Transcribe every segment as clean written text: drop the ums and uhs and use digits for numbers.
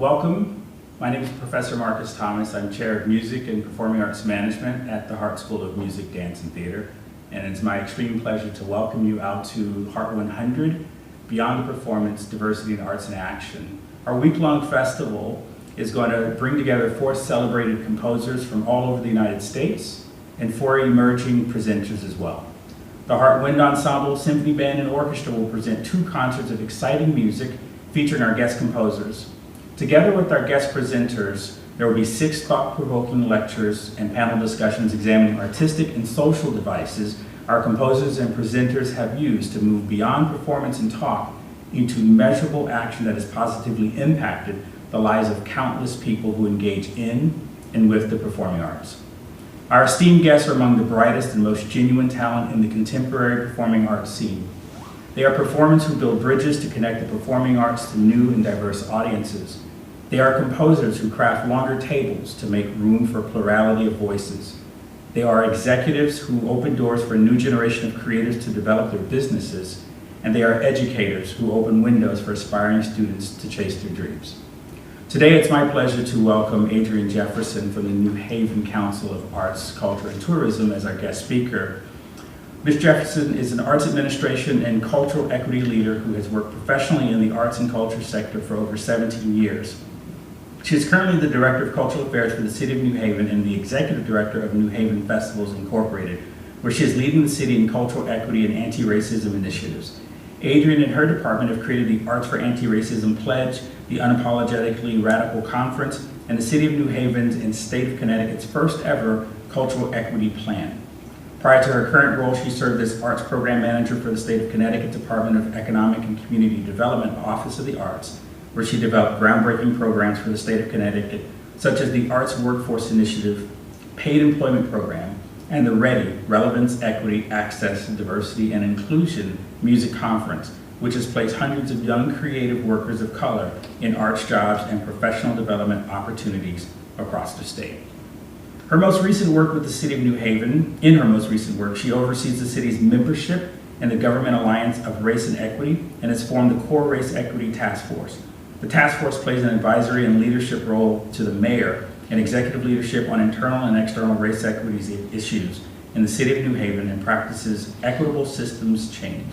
Welcome. My name is Professor Marcus Thomas. I'm Chair of Music and Performing Arts Management at the Hartt School of Music, Dance, and Theater. And it's my extreme pleasure to welcome you out to Hartt 100, Beyond the Performance, Diversity in Arts and Action. Our week-long festival is going to bring together 4 celebrated composers from all over the United States and 4 emerging presenters as well. The Hartt Wind Ensemble, Symphony Band, and Orchestra will present 2 concerts of exciting music featuring our guest composers. Together with our guest presenters, there will be 6 thought-provoking lectures and panel discussions examining artistic and social devices our composers and presenters have used to move beyond performance and talk into measurable action that has positively impacted the lives of countless people who engage in and with the performing arts. Our esteemed guests are among the brightest and most genuine talent in the contemporary performing arts scene. They are performers who build bridges to connect the performing arts to new and diverse audiences. They are composers who craft longer tables to make room for a plurality of voices. They are executives who open doors for a new generation of creators to develop their businesses. And they are educators who open windows for aspiring students to chase their dreams. Today, it's my pleasure to welcome Adriane Jefferson from the New Haven Council of Arts, Culture, and Tourism as our guest speaker. Ms. Jefferson is an arts administration and cultural equity leader who has worked professionally in the arts and culture sector for over 17 years. She is currently the Director of Cultural Affairs for the City of New Haven and the Executive Director of New Haven Festivals Incorporated, where she is leading the city in cultural equity and anti-racism initiatives. Adriane and her department have created the Arts for Anti-Racism Pledge, the Unapologetically Radical Conference, and the City of New Haven's and State of Connecticut's first ever Cultural Equity Plan. Prior to her current role, she served as Arts Program Manager for the State of Connecticut Department of Economic and Community Development Office of the Arts, where she developed groundbreaking programs for the State of Connecticut, such as the Arts Workforce Initiative, Paid Employment Program, and the READY, Relevance, Equity, Access, Diversity, and Inclusion Music Conference, which has placed hundreds of young creative workers of color in arts jobs and professional development opportunities across the state. Her most recent work with the City of New Haven, in her most recent work, she oversees the city's membership in the Government Alliance of Race and Equity and has formed the Core Race Equity Task Force. The task force plays an advisory and leadership role to the mayor and executive leadership on internal and external race equity issues in the City of New Haven and practices equitable systems change.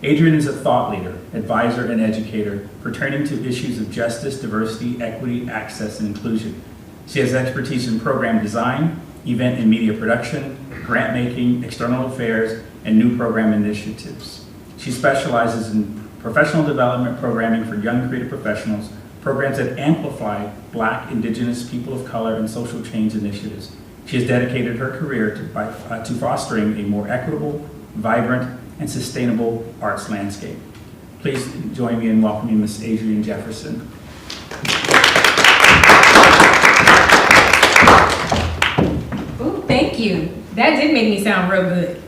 Adriane is a thought leader, advisor, and educator pertaining to issues of justice, diversity, equity, access, and inclusion. She has expertise in program design, event and media production, grant making, external affairs, and new program initiatives. She specializes in professional development programming for young creative professionals, programs that amplify Black, Indigenous, people of color, and social change initiatives. She has dedicated her career to fostering a more equitable, vibrant, and sustainable arts landscape. Please join me in welcoming Ms. Adriane Jefferson. Ooh, thank you. That did make me sound real good.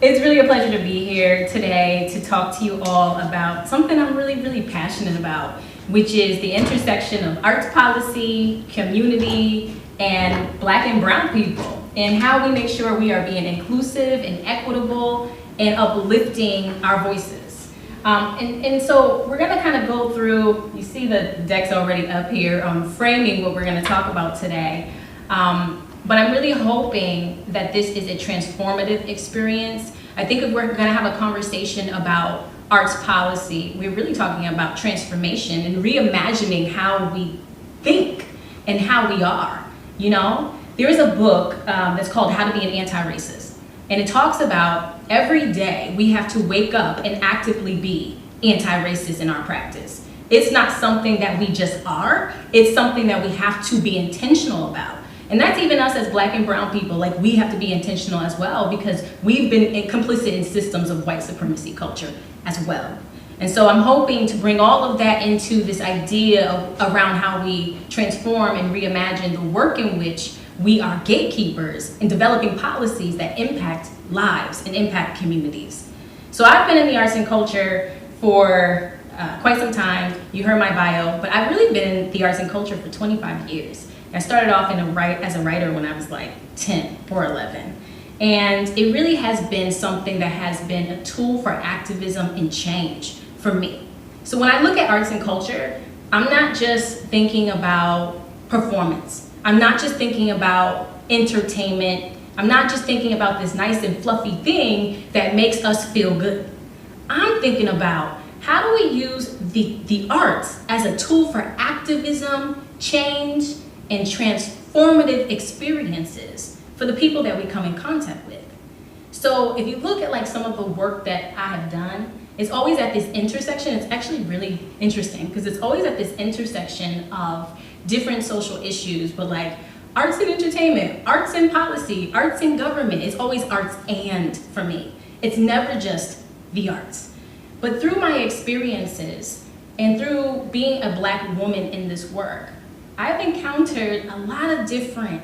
It's really a pleasure to be here today to talk to you all about something I'm really passionate about, which is the intersection of arts policy, community, and Black and brown people, and how we make sure we are being inclusive and equitable and uplifting our voices. And so we're gonna kind of go through, you see the deck's already up here, framing what we're gonna talk about today. But I'm really hoping that this is a transformative experience. I think if we're gonna have a conversation about arts policy, we're really talking about transformation and reimagining how we think and how we are, you know? There is a book that's called How to Be an Anti-Racist. And it talks about every day we have to wake up and actively be anti-racist in our practice. It's not something that we just are, it's something that we have to be intentional about. And that's even us as Black and brown people, like we have to be intentional as well because we've been complicit in systems of white supremacy culture as well. And so I'm hoping to bring all of that into this idea around how we transform and reimagine the work in which we are gatekeepers in developing policies that impact lives and impact communities. So I've been in the arts and culture for quite some time. You heard my bio, but I've really been in the arts and culture for 25 years. I started off as a writer when I was like 10 or 11. And it really has been something that has been a tool for activism and change for me. So when I look at arts and culture, I'm not just thinking about performance. I'm not just thinking about entertainment. I'm not just thinking about this nice and fluffy thing that makes us feel good. I'm thinking about how do we use the arts as a tool for activism, change, and transformative experiences for the people that we come in contact with. So if you look at like some of the work that I have done, it's always at this intersection. It's actually really interesting because it's always at this intersection of different social issues, but like arts and entertainment, arts and policy, arts and government. It's always arts and for me. It's never just the arts. But through my experiences and through being a Black woman in this work, I've encountered a lot of different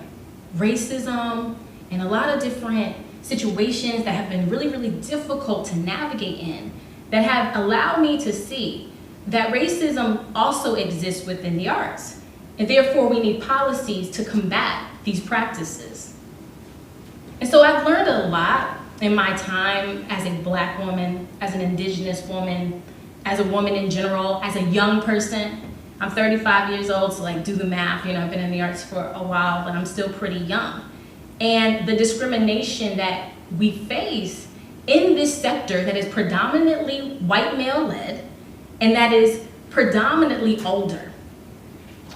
racism and a lot of different situations that have been really, really difficult to navigate in, that have allowed me to see that racism also exists within the arts. And therefore we need policies to combat these practices. And so I've learned a lot in my time as a Black woman, as an Indigenous woman, as a woman in general, as a young person. I'm 35 years old, so like do the math, you know, I've been in the arts for a while, but I'm still pretty young. And the discrimination that we face in this sector that is predominantly white male-led and that is predominantly older.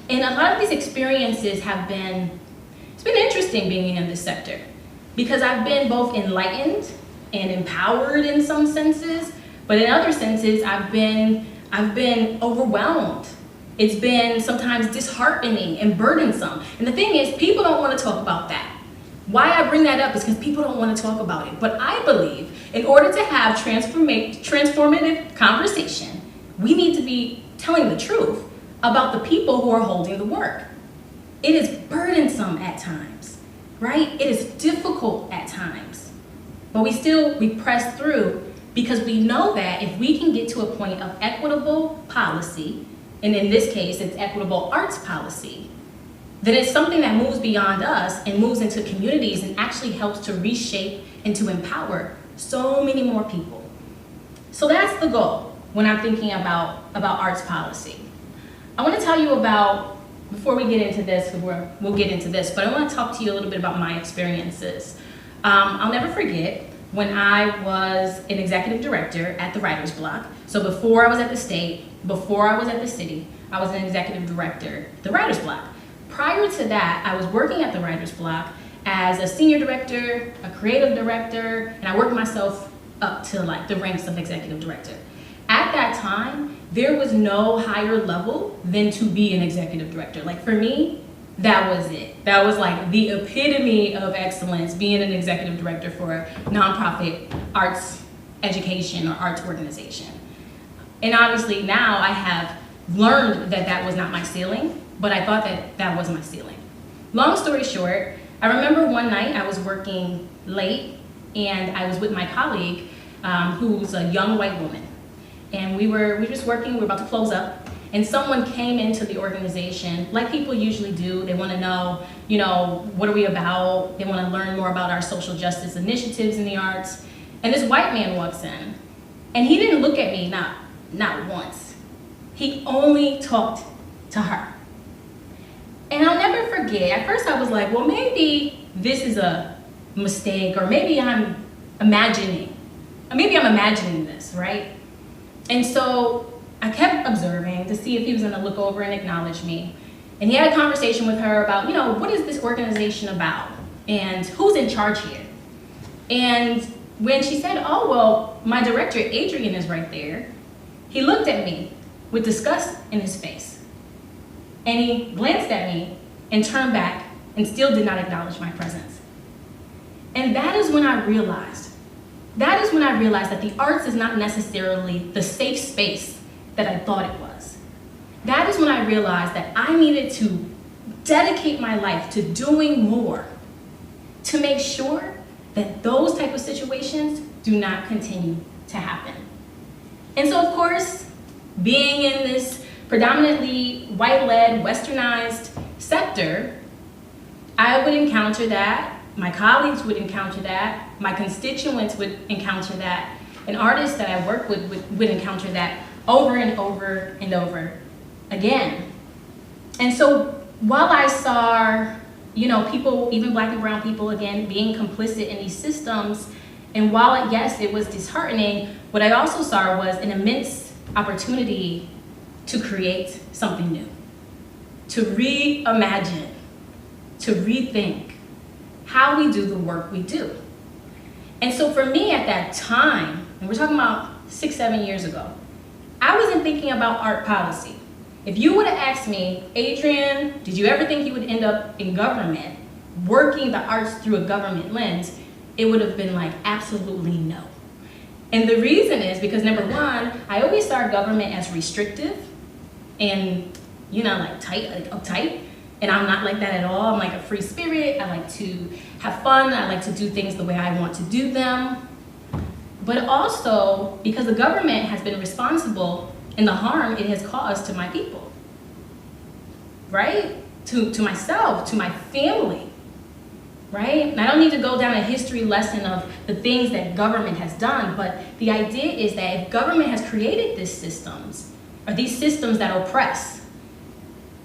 And a lot of these experiences have been, it's been interesting being in this sector because I've been both enlightened and empowered in some senses, but in other senses I've been overwhelmed. It's been sometimes disheartening and burdensome. And the thing is, people don't want to talk about that. Why I bring that up is because people don't want to talk about it. But I believe in order to have transformative conversation, we need to be telling the truth about the people who are holding the work. It is burdensome at times, right? It is difficult at times. But we press through because we know that if we can get to a point of equitable policy, and in this case, it's equitable arts policy, then it's something that moves beyond us and moves into communities and actually helps to reshape and to empower so many more people. So that's the goal when I'm thinking about arts policy. I want to tell you about, before we get into this, we'll get into this, but I want to talk to you a little bit about my experiences. I'll never forget when I was an executive director at the Writer's Block. So before I was at the state, before I was at the city, I was an executive director at the Writer's Block. Prior to that, I was working at the Writer's Block as a senior director, a creative director, and I worked myself up to like the ranks of executive director. At that time, there was no higher level than to be an executive director. Like for me, that was it. That was like the epitome of excellence, being an executive director for a nonprofit arts education or arts organization. And obviously now I have learned that that was not my ceiling, but I thought that that was my ceiling. Long story short, I remember one night I was working late and I was with my colleague who's a young white woman. And we were just working, we were about to close up, and someone came into the organization, like people usually do. They want to know, you know, what are we about? They want to learn more about our social justice initiatives in the arts. And this white man walks in, and he didn't look at me, not once. He only talked to her. And I'll never forget, at first I was like, well, maybe this is a mistake, or maybe I'm imagining this, right? And so I kept observing to see if he was gonna look over and acknowledge me. And he had a conversation with her about, you know, what is this organization about? And who's in charge here? And when she said, oh, well, my director, Adriane, is right there, he looked at me with disgust in his face. And he glanced at me and turned back and still did not acknowledge my presence. And that is when I realized that the arts is not necessarily the safe space that I thought it was. That is when I realized that I needed to dedicate my life to doing more to make sure that those type of situations do not continue to happen. And so, of course, being in this predominantly white-led, westernized sector, I would encounter that. My colleagues would encounter that, my constituents would encounter that, and artists that I work with would encounter that over and over and over again. And so while I saw, people, even Black and brown people, again, being complicit in these systems, and while, yes, it was disheartening, what I also saw was an immense opportunity to create something new, to reimagine, to rethink how we do the work we do. And so for me at that time, and we're talking about 6-7 years ago, I wasn't thinking about art policy. If you would have asked me, Adriane, did you ever think you would end up in government, working the arts through a government lens? It would have been like, absolutely no. And the reason is because, number one, I always saw government as restrictive and, like uptight. And I'm not like that at all. I'm like a free spirit. I like to have fun. I like to do things the way I want to do them. But also because the government has been responsible in the harm it has caused to my people, right? To myself, to my family, right? And I don't need to go down a history lesson of the things that government has done, but the idea is that if government has created these systems, or these systems that oppress,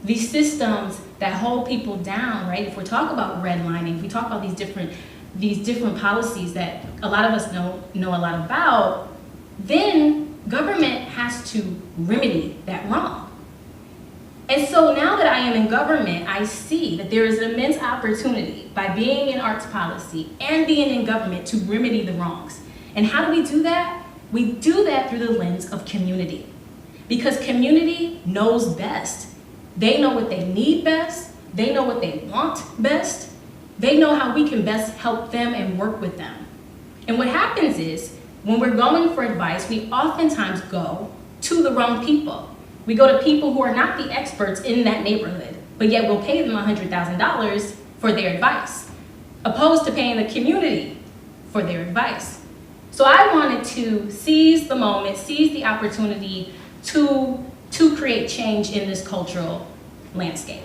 these systems that hold people down, right? If we talk about redlining, if we talk about these different policies that a lot of us know a lot about, then government has to remedy that wrong. And so now that I am in government, I see that there is an immense opportunity by being in arts policy and being in government to remedy the wrongs. And how do we do that? We do that through the lens of community. Because community knows best. They know what they need best. They know what they want best. They know how we can best help them and work with them. And what happens is, when we're going for advice, we oftentimes go to the wrong people. We go to people who are not the experts in that neighborhood, but yet we'll pay them $100,000 for their advice, opposed to paying the community for their advice. So I wanted to seize the moment, seize the opportunity to create change in this cultural landscape.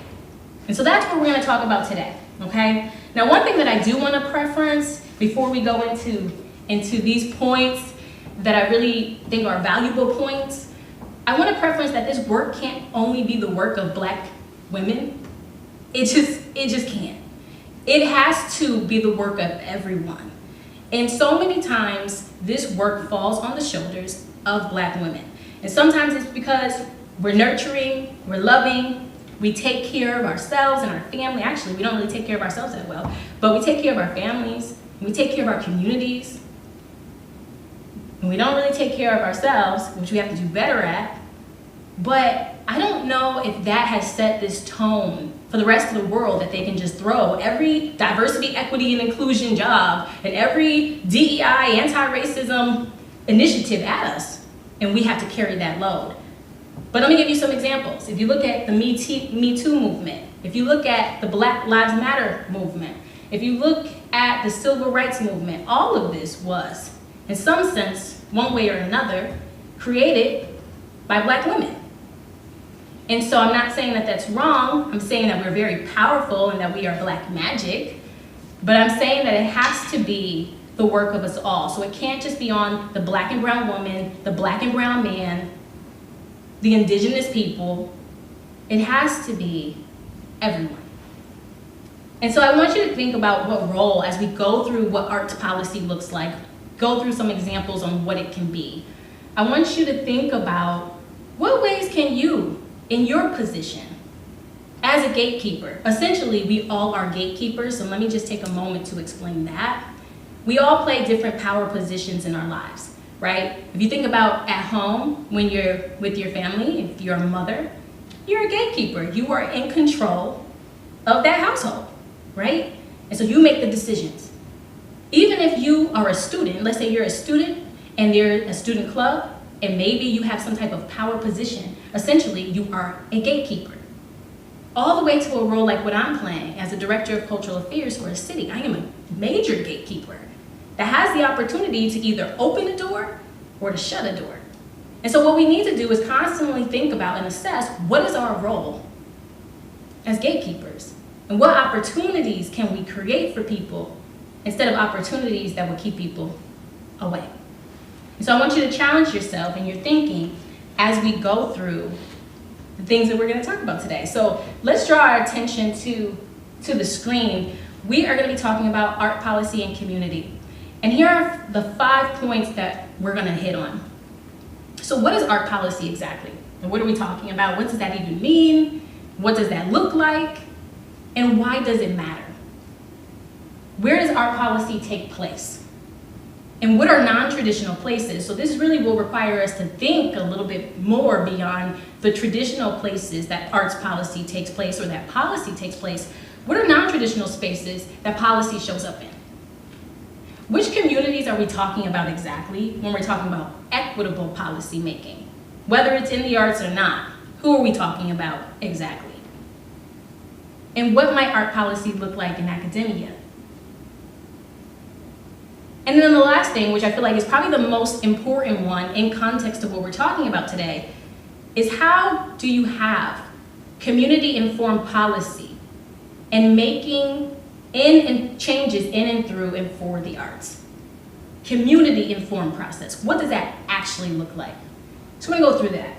And so that's what we're going to talk about today, okay? Now, one thing that I do want to preference before we go into these points that I really think are valuable points, I want to preference that this work can't only be the work of Black women. It just can't. It has to be the work of everyone. And so many times, this work falls on the shoulders of Black women. And sometimes it's because we're nurturing, we're loving, we take care of ourselves and our family. Actually, we don't really take care of ourselves that well, but we take care of our families, we take care of our communities. And we don't really take care of ourselves, which we have to do better at. But I don't know if that has set this tone for the rest of the world that they can just throw every diversity, equity, and inclusion job and every DEI, anti-racism initiative at us, and we have to carry that load. But let me give you some examples. If you look at the Me Too movement, if you look at the Black Lives Matter movement, if you look at the Civil Rights movement, all of this was, in some sense, one way or another, created by Black women. And so I'm not saying that that's wrong. I'm saying that we're very powerful and that we are Black magic. But I'm saying that it has to be the work of us all. So it can't just be on the Black and brown woman, the Black and brown man, the indigenous people. It has to be everyone. And so I want you to think about what role, as we go through what arts policy looks like, go through some examples on what it can be. I want you to think about what ways can you, in your position, as a gatekeeper, essentially we all are gatekeepers, so let me just take a moment to explain that. We all play different power positions in our lives, right? If you think about at home, when you're with your family, if you're a mother, you're a gatekeeper. You are in control of that household, right? And so you make the decisions. Even if you are a student, let's say you're a student and there's a student club, and maybe you have some type of power position, essentially you are a gatekeeper. All the way to a role like what I'm playing as a director of cultural affairs for a city. I am a major gatekeeper that has the opportunity to either open a door or to shut a door. And so what we need to do is constantly think about and assess what is our role as gatekeepers and what opportunities can we create for people instead of opportunities that will keep people away. And so I want you to challenge yourself in your thinking. as we go through the things that we're going to talk about today. So let's draw our attention to the screen. We are going to be talking about art policy and community. And here are the 5 points that we're going to hit on. So what is art policy exactly? And what are we talking about? What does that even mean? What does that look like? And why does it matter? Where does art policy take place? And what are non-traditional places? So this really will require us to think a little bit more beyond the traditional places that arts policy takes place or that policy takes place. What are non-traditional spaces that policy shows up in? Which communities are we talking about exactly when we're talking about equitable policy making? Whether it's in the arts or not, who are we talking about exactly? And what might art policy look like in academia? And then the last thing, which I feel like is probably the most important one in context of what we're talking about today, is how do you have community-informed policy and making changes in and through and for the arts? Community-informed process. What does that actually look like? So I'm gonna go through that.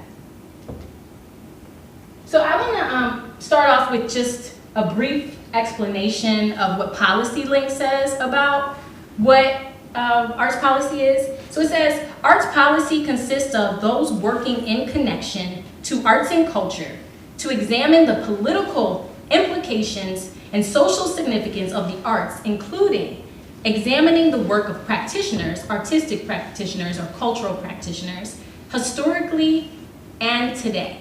So I wanna start off with just a brief explanation of what PolicyLink says about what arts policy is. So it says, arts policy consists of those working in connection to arts and culture to examine the political implications and social significance of the arts, including examining the work of practitioners, artistic practitioners or cultural practitioners, historically and today.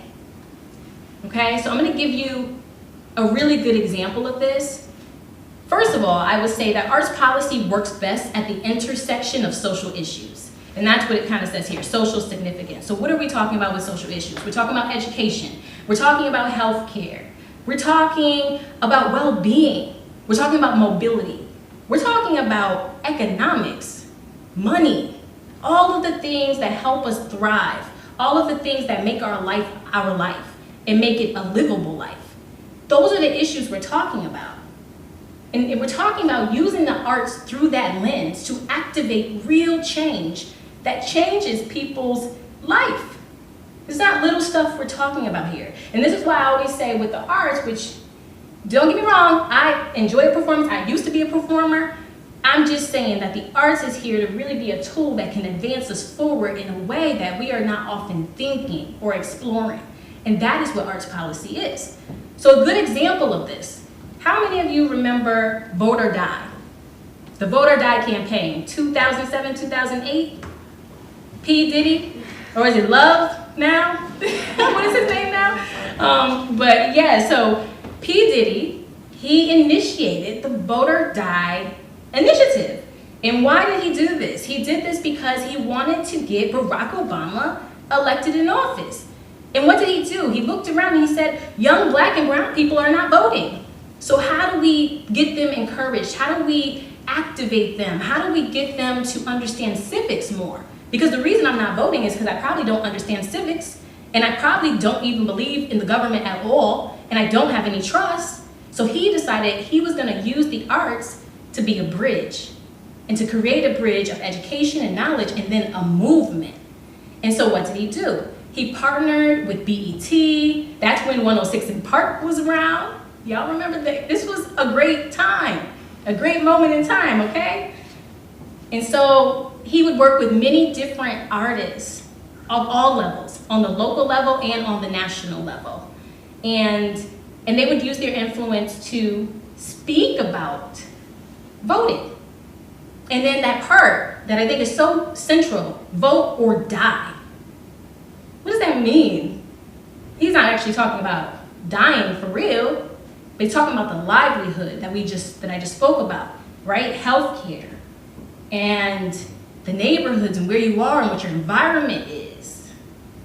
Okay, so I'm gonna give you a really good example of this. First of all, I would say that arts policy works best at the intersection of social issues. And that's what it kind of says here, social significance. So what are we talking about with social issues? We're talking about education. We're talking about healthcare. We're talking about well-being. We're talking about mobility. We're talking about economics, money, all of the things that help us thrive, all of the things that make our life and make it a livable life. Those are the issues we're talking about. And we're talking about using the arts through that lens to activate real change that changes people's life. It's not little stuff we're talking about here. And this is why I always say with the arts, which, don't get me wrong, I enjoy performance. I used to be a performer. I'm just saying that the arts is here to really be a tool that can advance us forward in a way that we are not often thinking or exploring. And that is what arts policy is. So a good example of this, how many of you remember Vote or Die? The Vote or Die campaign, 2007, 2008? P. Diddy, or is it Love now? What is his name now? But yeah, so P. Diddy, he initiated the Vote or Die initiative. And why did he do this? He did this because he wanted to get Barack Obama elected in office. And what did he do? He looked around and he said, young black and brown people are not voting. So how do we get them encouraged? How do we activate them? How do we get them to understand civics more? Because the reason I'm not voting is because I probably don't understand civics, and I probably don't even believe in the government at all, and I don't have any trust. So he decided he was going to use the arts to be a bridge, and to create a bridge of education and knowledge, and then a movement. And so what did he do? He partnered with BET. That's when 106 in Park was around. Y'all remember that? This was a great time, a great moment in time, okay? And so he would work with many different artists of all levels, on the local level and on the national level. And they would use their influence to speak about voting. And then that part that I think is so central, vote or die. What does that mean? He's not actually talking about dying for real. But he's talking about the livelihood that I just spoke about, right? Healthcare and the neighborhoods and where you are and what your environment is.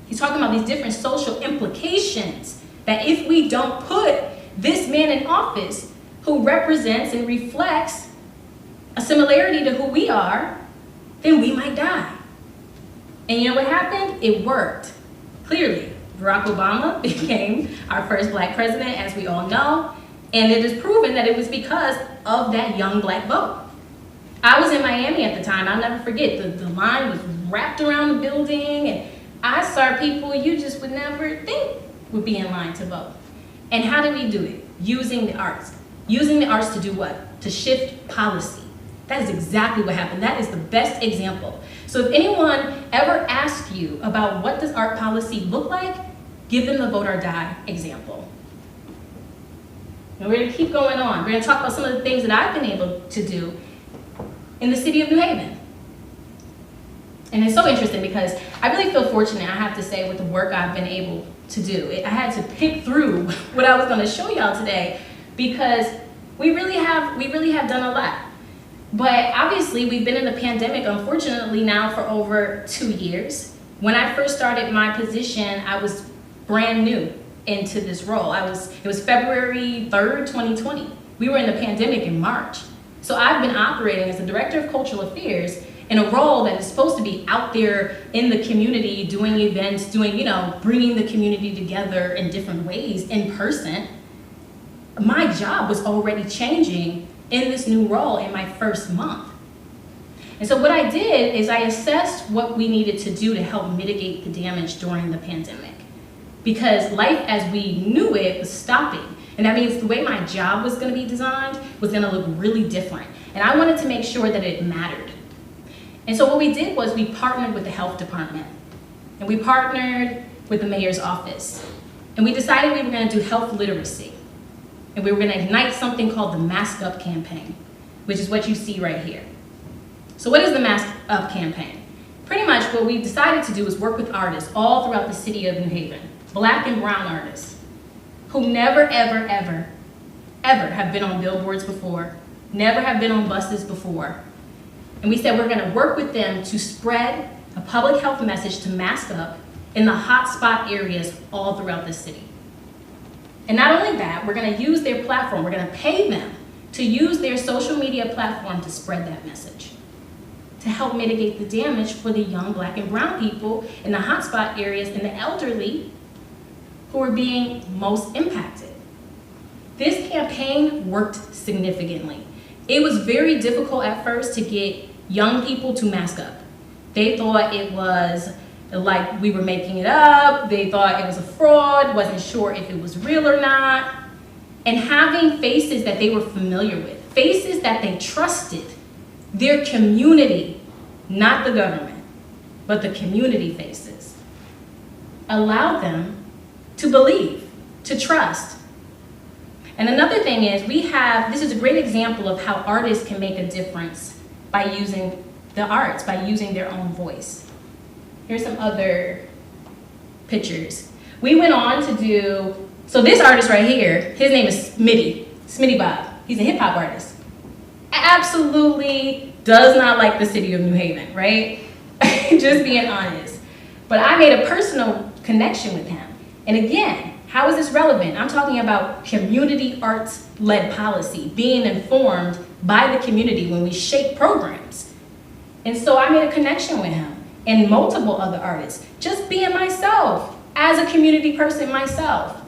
He's talking about these different social implications that if we don't put this man in office who represents and reflects a similarity to who we are, then we might die. And you know what happened? It worked. Clearly, Barack Obama became our first black president, as we all know. And it is proven that it was because of that young black vote. I was in Miami at the time. I'll never forget. The line was wrapped around the building, and I saw people you just would never think would be in line to vote. And how do we do it? Using the arts. Using the arts to do what? To shift policy. That is exactly what happened. That is the best example. So if anyone ever asks you about what does art policy look like, give them the vote or die example. And we're gonna keep going on. We're gonna talk about some of the things that I've been able to do in the city of New Haven. And it's so interesting because I really feel fortunate, I have to say, with the work I've been able to do. I had to pick through what I was gonna show y'all today because we really have done a lot. But obviously we've been in the pandemic, unfortunately, now for over 2 years. When I first started my position, I was brand new into this role. It was February 3rd, 2020. We were in the pandemic in March. So I've been operating as the Director of Cultural Affairs in a role that is supposed to be out there in the community, doing events, bringing the community together in different ways in person. My job was already changing in this new role in my first month. And so what I did is I assessed what we needed to do to help mitigate the damage during the pandemic. Because life as we knew it was stopping. And that means the way my job was gonna be designed was gonna look really different. And I wanted to make sure that it mattered. And so what we did was we partnered with the health department. And we partnered with the mayor's office. And we decided we were gonna do health literacy. And we were gonna ignite something called the Mascot Campaign, which is what you see right here. So what is the Mascot Campaign? Pretty much what we decided to do is work with artists all throughout the city of New Haven, Black and brown artists, who never, ever, ever, ever have been on billboards before, never have been on buses before. And we said we're gonna work with them to spread a public health message to mask up in the hotspot areas all throughout the city. And not only that, we're gonna use their platform, we're gonna pay them to use their social media platform to spread that message, to help mitigate the damage for the young Black and brown people in the hotspot areas and the elderly who are being most impacted. This campaign worked significantly. It was very difficult at first to get young people to mask up. They thought it was like we were making it up. They thought it was a fraud, wasn't sure if it was real or not. And having faces that they were familiar with, faces that they trusted, their community, not the government, but the community faces, allowed them to believe, to trust. And another thing is this is a great example of how artists can make a difference by using the arts, by using their own voice. Here's some other pictures. We went on to do, so this artist right here, his name is Smitty Bob. He's a hip hop artist. Absolutely does not like the city of New Haven, right? Just being honest. But I made a personal connection with him. And again, how is this relevant? I'm talking about community arts-led policy, being informed by the community when we shape programs. And so I made a connection with him and multiple other artists, just being myself as a community person myself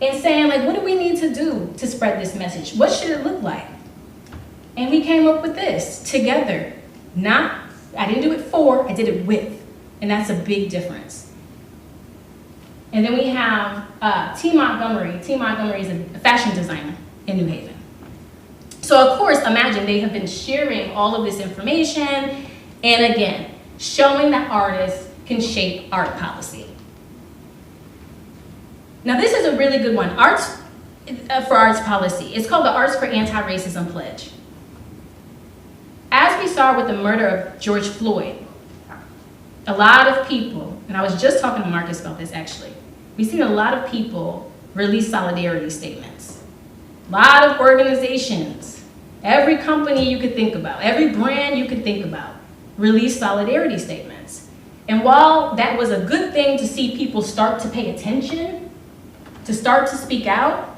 and saying, like, what do we need to do to spread this message? What should it look like? And we came up with this together. I didn't do it for, I did it with. And that's a big difference. And then we have T. Montgomery. T. Montgomery is a fashion designer in New Haven. So of course, imagine they have been sharing all of this information and again, showing that artists can shape art policy. Now this is a really good one, Arts for Arts Policy. It's called the Arts for AntiRacism Pledge. As we saw with the murder of George Floyd, a lot of people, and I was just talking to Marcus about this actually, we've seen a lot of people release solidarity statements. A lot of organizations, every company you could think about, every brand you could think about, release solidarity statements. And while that was a good thing to see people start to pay attention, to start to speak out,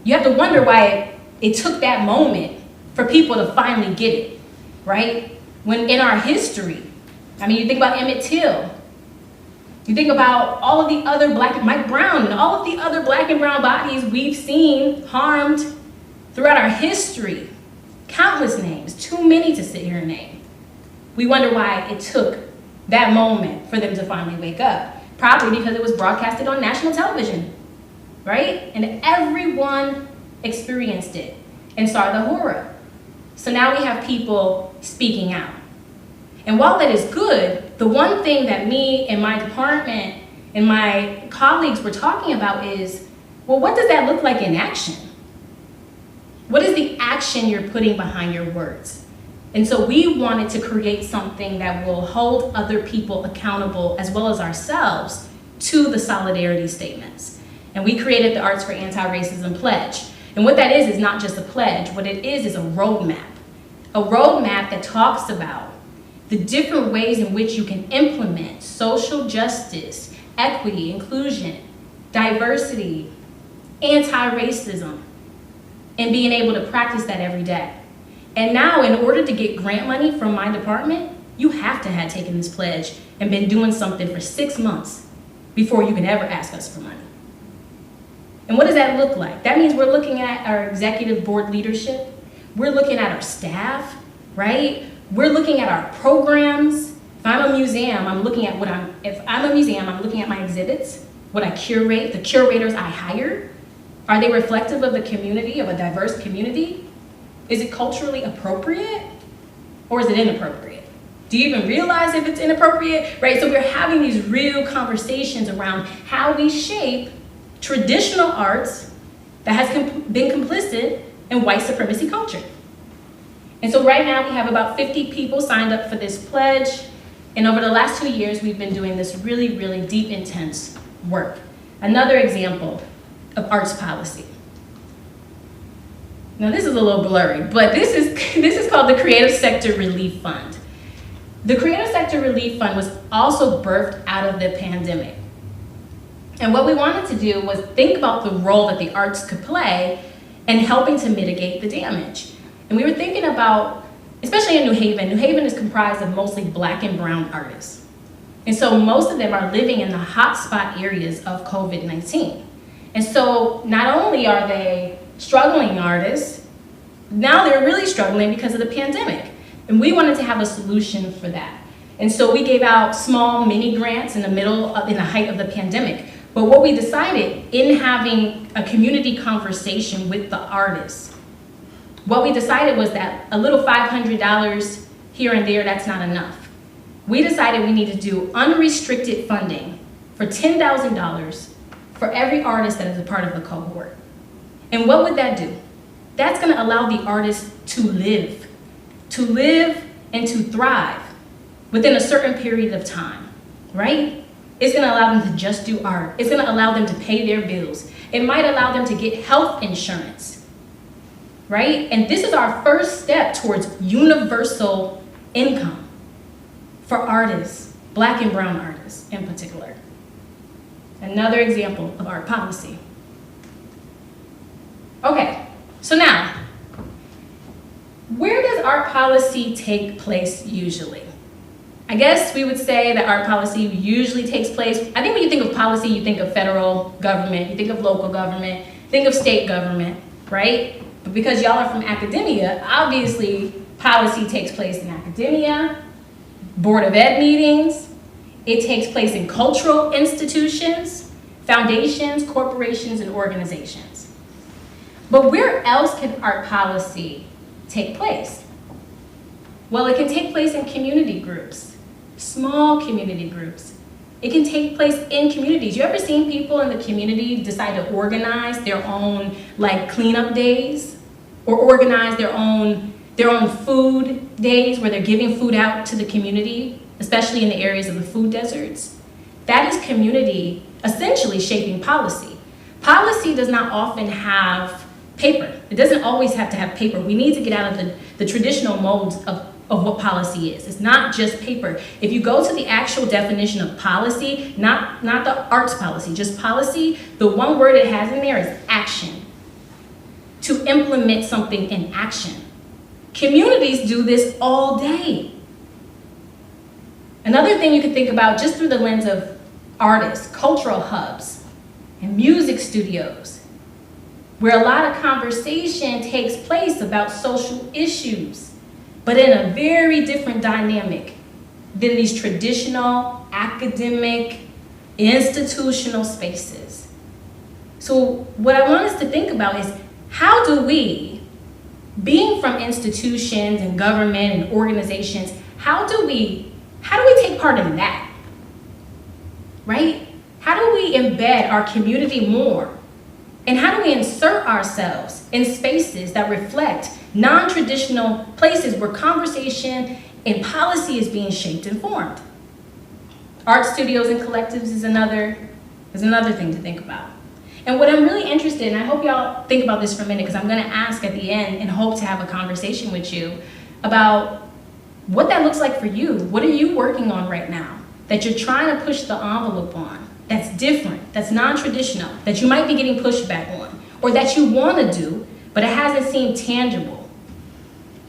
you have to wonder why it took that moment for people to finally get it, right? When in our history, I mean, you think about Emmett Till, you think about all of the other Mike Brown, and all of the other Black and brown bodies we've seen harmed throughout our history. Countless names, too many to sit here and name. We wonder why it took that moment for them to finally wake up. probably because it was broadcasted on national television, right? And everyone experienced it and saw the horror. So now we have people speaking out. And while that is good, the one thing that me and my department and my colleagues were talking about is, well, what does that look like in action? What is the action you're putting behind your words? And so we wanted to create something that will hold other people accountable as well as ourselves to the solidarity statements. And we created the Arts for Anti-Racism Pledge. And what that is not just a pledge. What it is a roadmap. A roadmap that talks about the different ways in which you can implement social justice, equity, inclusion, diversity, anti-racism, and being able to practice that every day. And now, in order to get grant money from my department, you have to have taken this pledge and been doing something for 6 months before you can ever ask us for money. And what does that look like? That means we're looking at our executive board leadership. We're looking at our staff, right? We're looking at our programs. If I'm a museum, I'm looking at I'm looking at my exhibits, what I curate, the curators I hire. Are they reflective of the community, of a diverse community? Is it culturally appropriate or is it inappropriate? Do you even realize if it's inappropriate, right? So we're having these real conversations around how we shape traditional arts that has been complicit in white supremacy culture. And so right now we have about 50 people signed up for this pledge. And over the last 2 years, we've been doing this really, really deep, intense work. Another example of arts policy. Now this is a little blurry, but this is called the Creative Sector Relief Fund. The Creative Sector Relief Fund was also birthed out of the pandemic. And what we wanted to do was think about the role that the arts could play in helping to mitigate the damage. And we were thinking about, especially in New Haven is comprised of mostly Black and brown artists. And so most of them are living in the hotspot areas of COVID-19. And so not only are they struggling artists, now they're really struggling because of the pandemic. And we wanted to have a solution for that. And so we gave out small mini grants in the height of the pandemic. But what we decided in having a community conversation with the artists, what we decided was that a little $500 here and there, that's not enough. We decided we need to do unrestricted funding for $10,000 for every artist that is a part of the cohort. And what would that do? That's gonna allow the artists to live and to thrive within a certain period of time, right? It's gonna allow them to just do art. It's gonna allow them to pay their bills. It might allow them to get health insurance, right? And this is our first step towards universal income for artists, Black and brown artists in particular. Another example of art policy. Okay, so now, where does art policy take place usually? I guess we would say that art policy usually takes place, I think when you think of policy, you think of federal government, you think of local government, think of state government, right? But because y'all are from academia, obviously policy takes place in academia, Board of Ed meetings, it takes place in cultural institutions, foundations, corporations, and organizations. But where else can art policy take place? Well, it can take place in community groups, small community groups. It can take place in communities. You ever seen people in the community decide to organize their own cleanup days or organize their own food days where they're giving food out to the community, especially in the areas of the food deserts? That is community essentially shaping policy. Policy does not often have paper. It doesn't always have to have paper. We need to get out of the traditional molds of what policy is. It's not just paper. If you go to the actual definition of policy, not the arts policy, just policy, the one word it has in there is action. To implement something in action. Communities do this all day. Another thing you could think about just through the lens of artists, cultural hubs, and music studios, where a lot of conversation takes place about social issues, but in a very different dynamic than these traditional academic, institutional spaces. So what I want us to think about is, how do we, being from institutions and government and organizations, how do we take part in that, right? How do we embed our community more? And how do we insert ourselves in spaces that reflect non-traditional places where conversation and policy is being shaped and formed? Art studios and collectives is another thing to think about. And what I'm really interested in, I hope y'all think about this for a minute, because I'm going to ask at the end and hope to have a conversation with you about what that looks like for you. What are you working on right now that you're trying to push the envelope on, that's different, that's non-traditional, that you might be getting pushback on, or that you want to do, but it hasn't seemed tangible?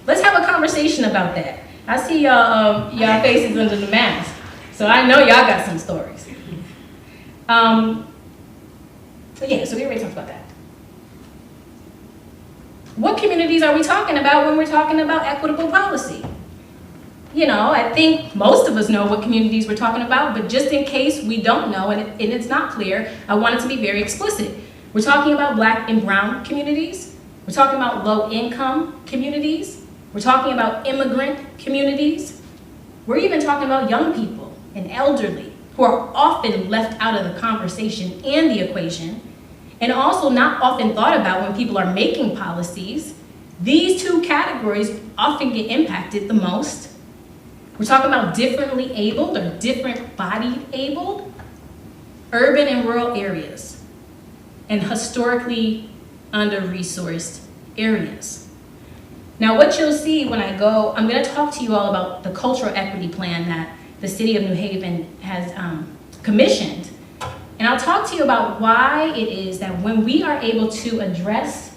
Let's have a conversation about that. I see y'all faces under the mask, so I know y'all got some stories. So we already talked about that. What communities are we talking about when we're talking about equitable policy? You know, I think most of us know what communities we're talking about, but just in case we don't know and it's not clear, I want it to be very explicit. We're talking about Black and brown communities. We're talking about low-income communities. We're talking about immigrant communities. We're even talking about young people and elderly who are often left out of the conversation and the equation, and also not often thought about when people are making policies. These two categories often get impacted the most. We're talking about differently abled or different bodied abled, urban and rural areas, and historically under-resourced areas. Now, what you'll see when I go, I'm going to talk to you all about the cultural equity plan that the city of New Haven has commissioned. And I'll talk to you about why it is that when we are able to address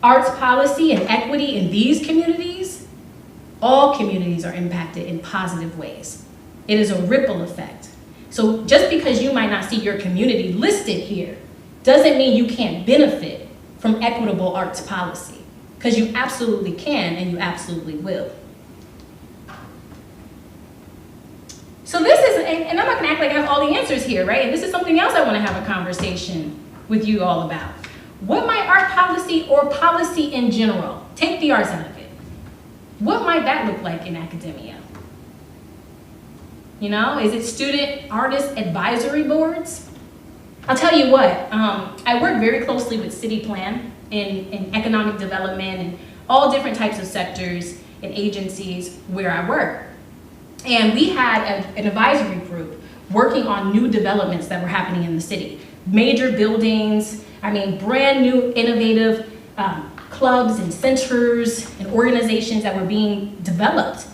arts policy and equity in these communities, all communities are impacted in positive ways. It is a ripple effect. So just because you might not see your community listed here doesn't mean you can't benefit from equitable arts policy, because you absolutely can and you absolutely will. So this is, and I'm not gonna act like I have all the answers here, right? And this is something else I wanna have a conversation with you all about. What might art policy or policy in general, take the arts out of it, what might that look like in academia? You know, is it student artist advisory boards? I'll tell you what, I work very closely with City Plan in economic development and all different types of sectors and agencies where I work. And we had an advisory group working on new developments that were happening in the city. Major buildings, brand new innovative clubs and centers and organizations that were being developed.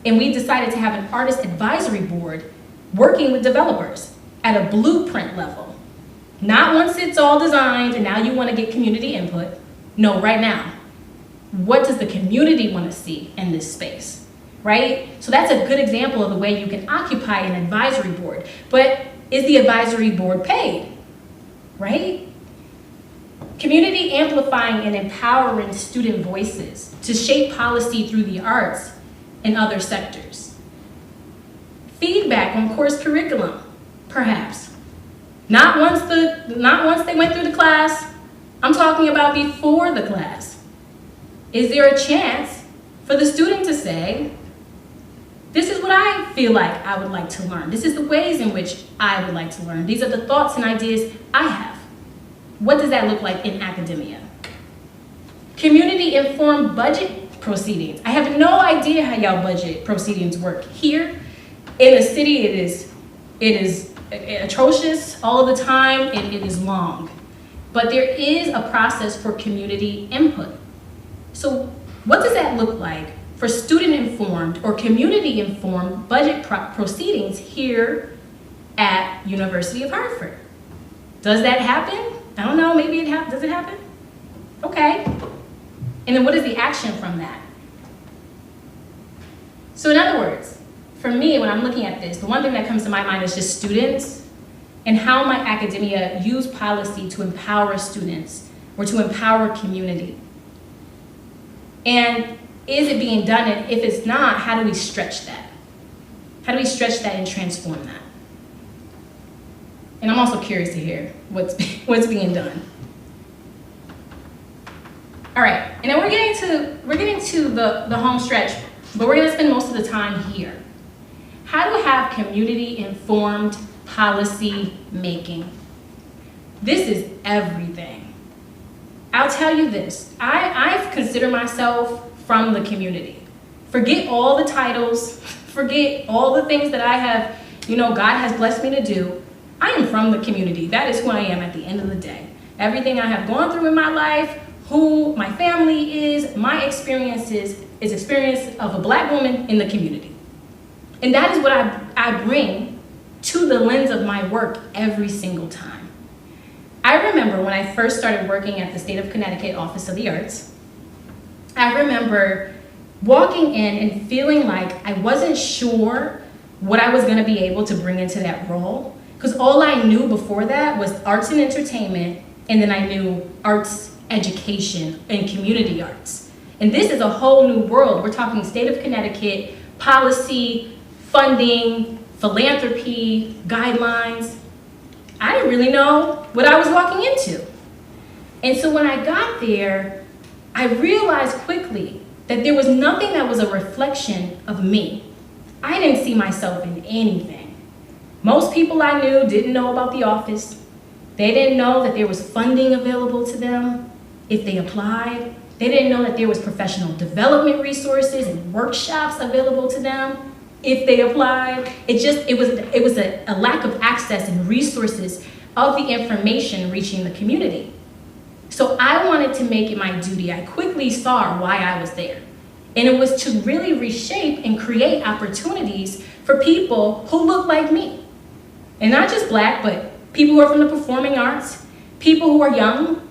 And we decided to have an artist advisory board working with developers at a blueprint level. Not once it's all designed and now you want to get community input. No, right now. What does the community want to see in this space, right? So that's a good example of the way you can occupy an advisory board. But is the advisory board paid, right? Community amplifying and empowering student voices to shape policy through the arts and other sectors. Feedback on course curriculum, perhaps. Not once they went through the class, I'm talking about before the class. Is there a chance for the student to say, this is what I feel like I would like to learn. This is the ways in which I would like to learn. These are the thoughts and ideas I have. What does that look like in academia? Community-informed budget proceedings. I have no idea how y'all budget proceedings work. Here in the city, it is atrocious all of the time, and it is long. But there is a process for community input. So what does that look like for student-informed or community-informed budget proceedings here at University of Hartford? Does that happen? I don't know, maybe does it happen? Okay. And then what is the action from that? So in other words, for me, when I'm looking at this, the one thing that comes to my mind is just students and how might academia use policy to empower students or to empower community. And is it being done? And if it's not, how do we stretch that? How do we stretch that and transform that? And I'm also curious to hear what's being done. All right, and then we're getting to the home stretch, but we're gonna spend most of the time here. How to have community-informed policy making. This is everything. I'll tell you this, I've considered myself from the community. Forget all the titles, forget all the things that I have, God has blessed me to do. I am from the community. That is who I am at the end of the day. Everything I have gone through in my life, who my family is, my experiences is experience of a Black woman in the community. And that is what I bring to the lens of my work every single time. I remember when I first started working at the State of Connecticut Office of the Arts, I remember walking in and feeling like I wasn't sure what I was gonna be able to bring into that role, because all I knew before that was arts and entertainment, and then I knew arts education and community arts. And this is a whole new world. We're talking State of Connecticut, policy, funding, philanthropy, guidelines. I didn't really know what I was walking into. And so when I got there, I realized quickly that there was nothing that was a reflection of me. I didn't see myself in anything. Most people I knew didn't know about the office. They didn't know that there was funding available to them if they applied. They didn't know that there was professional development resources and workshops available to them if they applied. It was a lack of access and resources of the information reaching the community. So I wanted to make it my duty. I quickly saw why I was there. And it was to really reshape and create opportunities for people who look like me. And not just Black, but people who are from the performing arts, people who are young,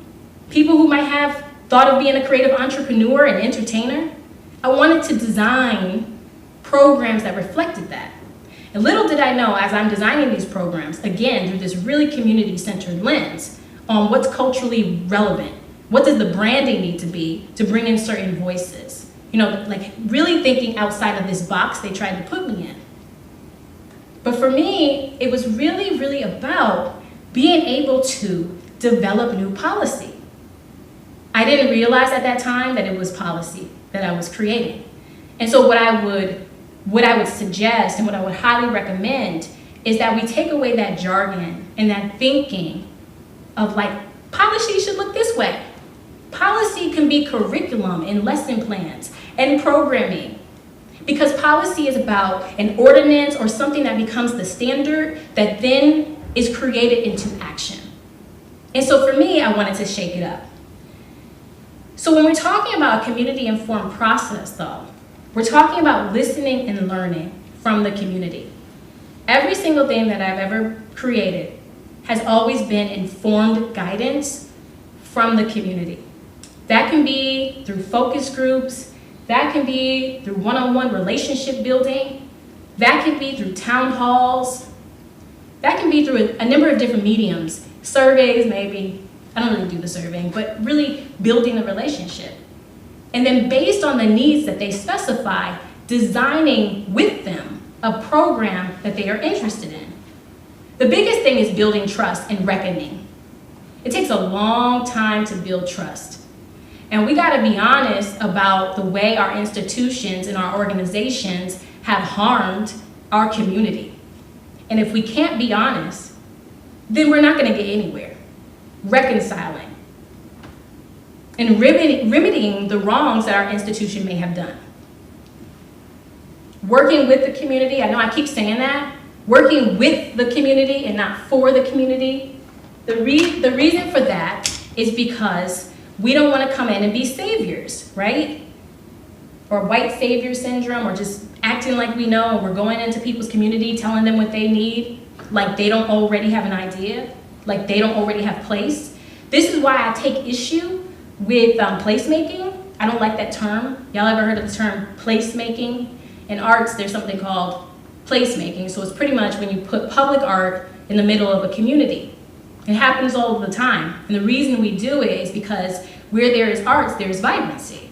people who might have thought of being a creative entrepreneur and entertainer. I wanted to design programs that reflected that. And little did I know, as I'm designing these programs, again, through this really community-centered lens on what's culturally relevant, what does the branding need to be to bring in certain voices? Like really thinking outside of this box they tried to put me in. But for me, it was really, really about being able to develop new policy. I didn't realize at that time that it was policy that I was creating. And so what I would suggest and what I would highly recommend is that we take away that jargon and that thinking of like, policy should look this way. Policy can be curriculum and lesson plans and programming. Because policy is about an ordinance or something that becomes the standard that then is created into action. And so for me, I wanted to shake it up. So when we're talking about a community-informed process, though, we're talking about listening and learning from the community. Every single thing that I've ever created has always been informed guidance from the community. That can be through focus groups, that can be through one-on-one relationship building, that can be through town halls, that can be through a number of different mediums, surveys maybe. I don't really do the surveying, but really building a relationship. And then based on the needs that they specify, designing with them a program that they are interested in. The biggest thing is building trust and reckoning. It takes a long time to build trust. And we gotta be honest about the way our institutions and our organizations have harmed our community. And if we can't be honest, then we're not gonna get anywhere. Reconciling and remedying the wrongs that our institution may have done. Working with the community, I know I keep saying that, working with the community and not for the community. The reason for that is because we don't want to come in and be saviors, right? Or white savior syndrome, or just acting like we know and we're going into people's community telling them what they need, like they don't already have an idea, like they don't already have place. This is why I take issue with placemaking. I don't like that term. Y'all ever heard of the term placemaking? In arts, there's something called placemaking. So it's pretty much when you put public art in the middle of a community. It happens all the time. And the reason we do it is because where there is arts, there is vibrancy.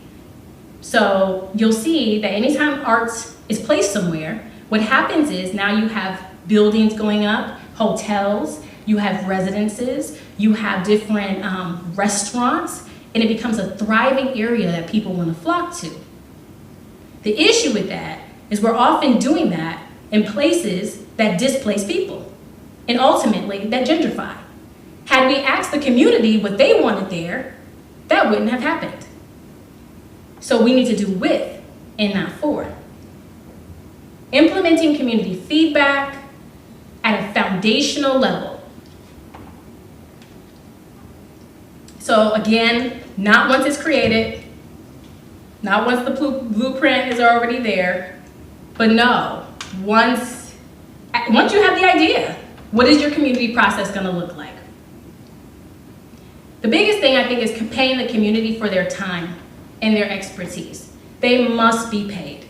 So you'll see that anytime arts is placed somewhere, what happens is now you have buildings going up, hotels, you have residences, you have different restaurants, and it becomes a thriving area that people want to flock to. The issue with that is we're often doing that in places that displace people and ultimately that gentrify. Had we asked the community what they wanted there, that wouldn't have happened. So we need to do with and not for. Implementing community feedback at a foundational level. So again, not once it's created, not once the blueprint is already there, but no, once you have the idea, what is your community process gonna look like? The biggest thing I think is paying the community for their time and their expertise. They must be paid.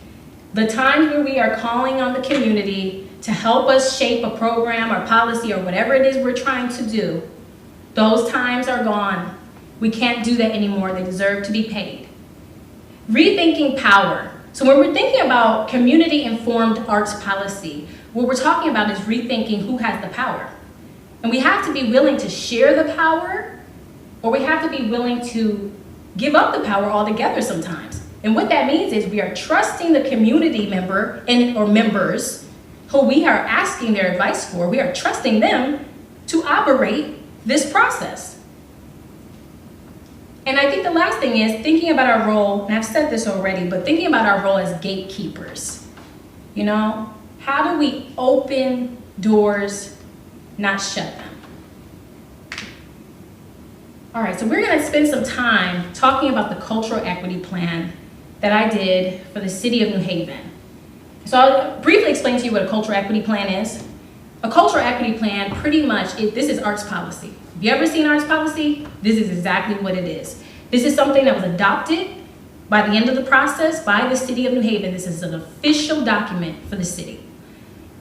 The times where we are calling on the community to help us shape a program or policy or whatever it is we're trying to do, those times are gone. We can't do that anymore. They deserve to be paid. Rethinking power. So when we're thinking about community-informed arts policy, what we're talking about is rethinking who has the power. And we have to be willing to share the power, or we have to be willing to give up the power altogether sometimes. And what that means is we are trusting the community member or members who we are asking their advice for. We are trusting them to operate this process. And I think the last thing is thinking about our role, and I've said this already, but thinking about our role as gatekeepers. You know, how do we open doors, not shut them? All right, so we're gonna spend some time talking about the cultural equity plan that I did for the city of New Haven. So I'll briefly explain to you what a cultural equity plan is. A cultural equity plan, pretty much, this is arts policy. Have you ever seen arts policy? This is exactly what it is. This is something that was adopted by the end of the process by the city of New Haven. This is an official document for the city.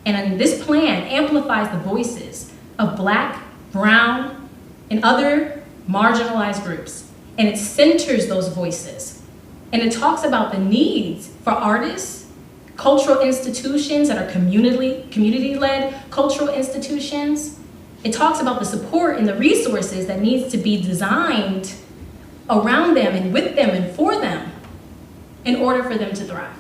And this plan amplifies the voices of Black, brown, and other marginalized groups. And it centers those voices. And it talks about the needs for artists, cultural institutions that are community-led cultural institutions. It talks about the support and the resources that needs to be designed around them and with them and for them in order for them to thrive.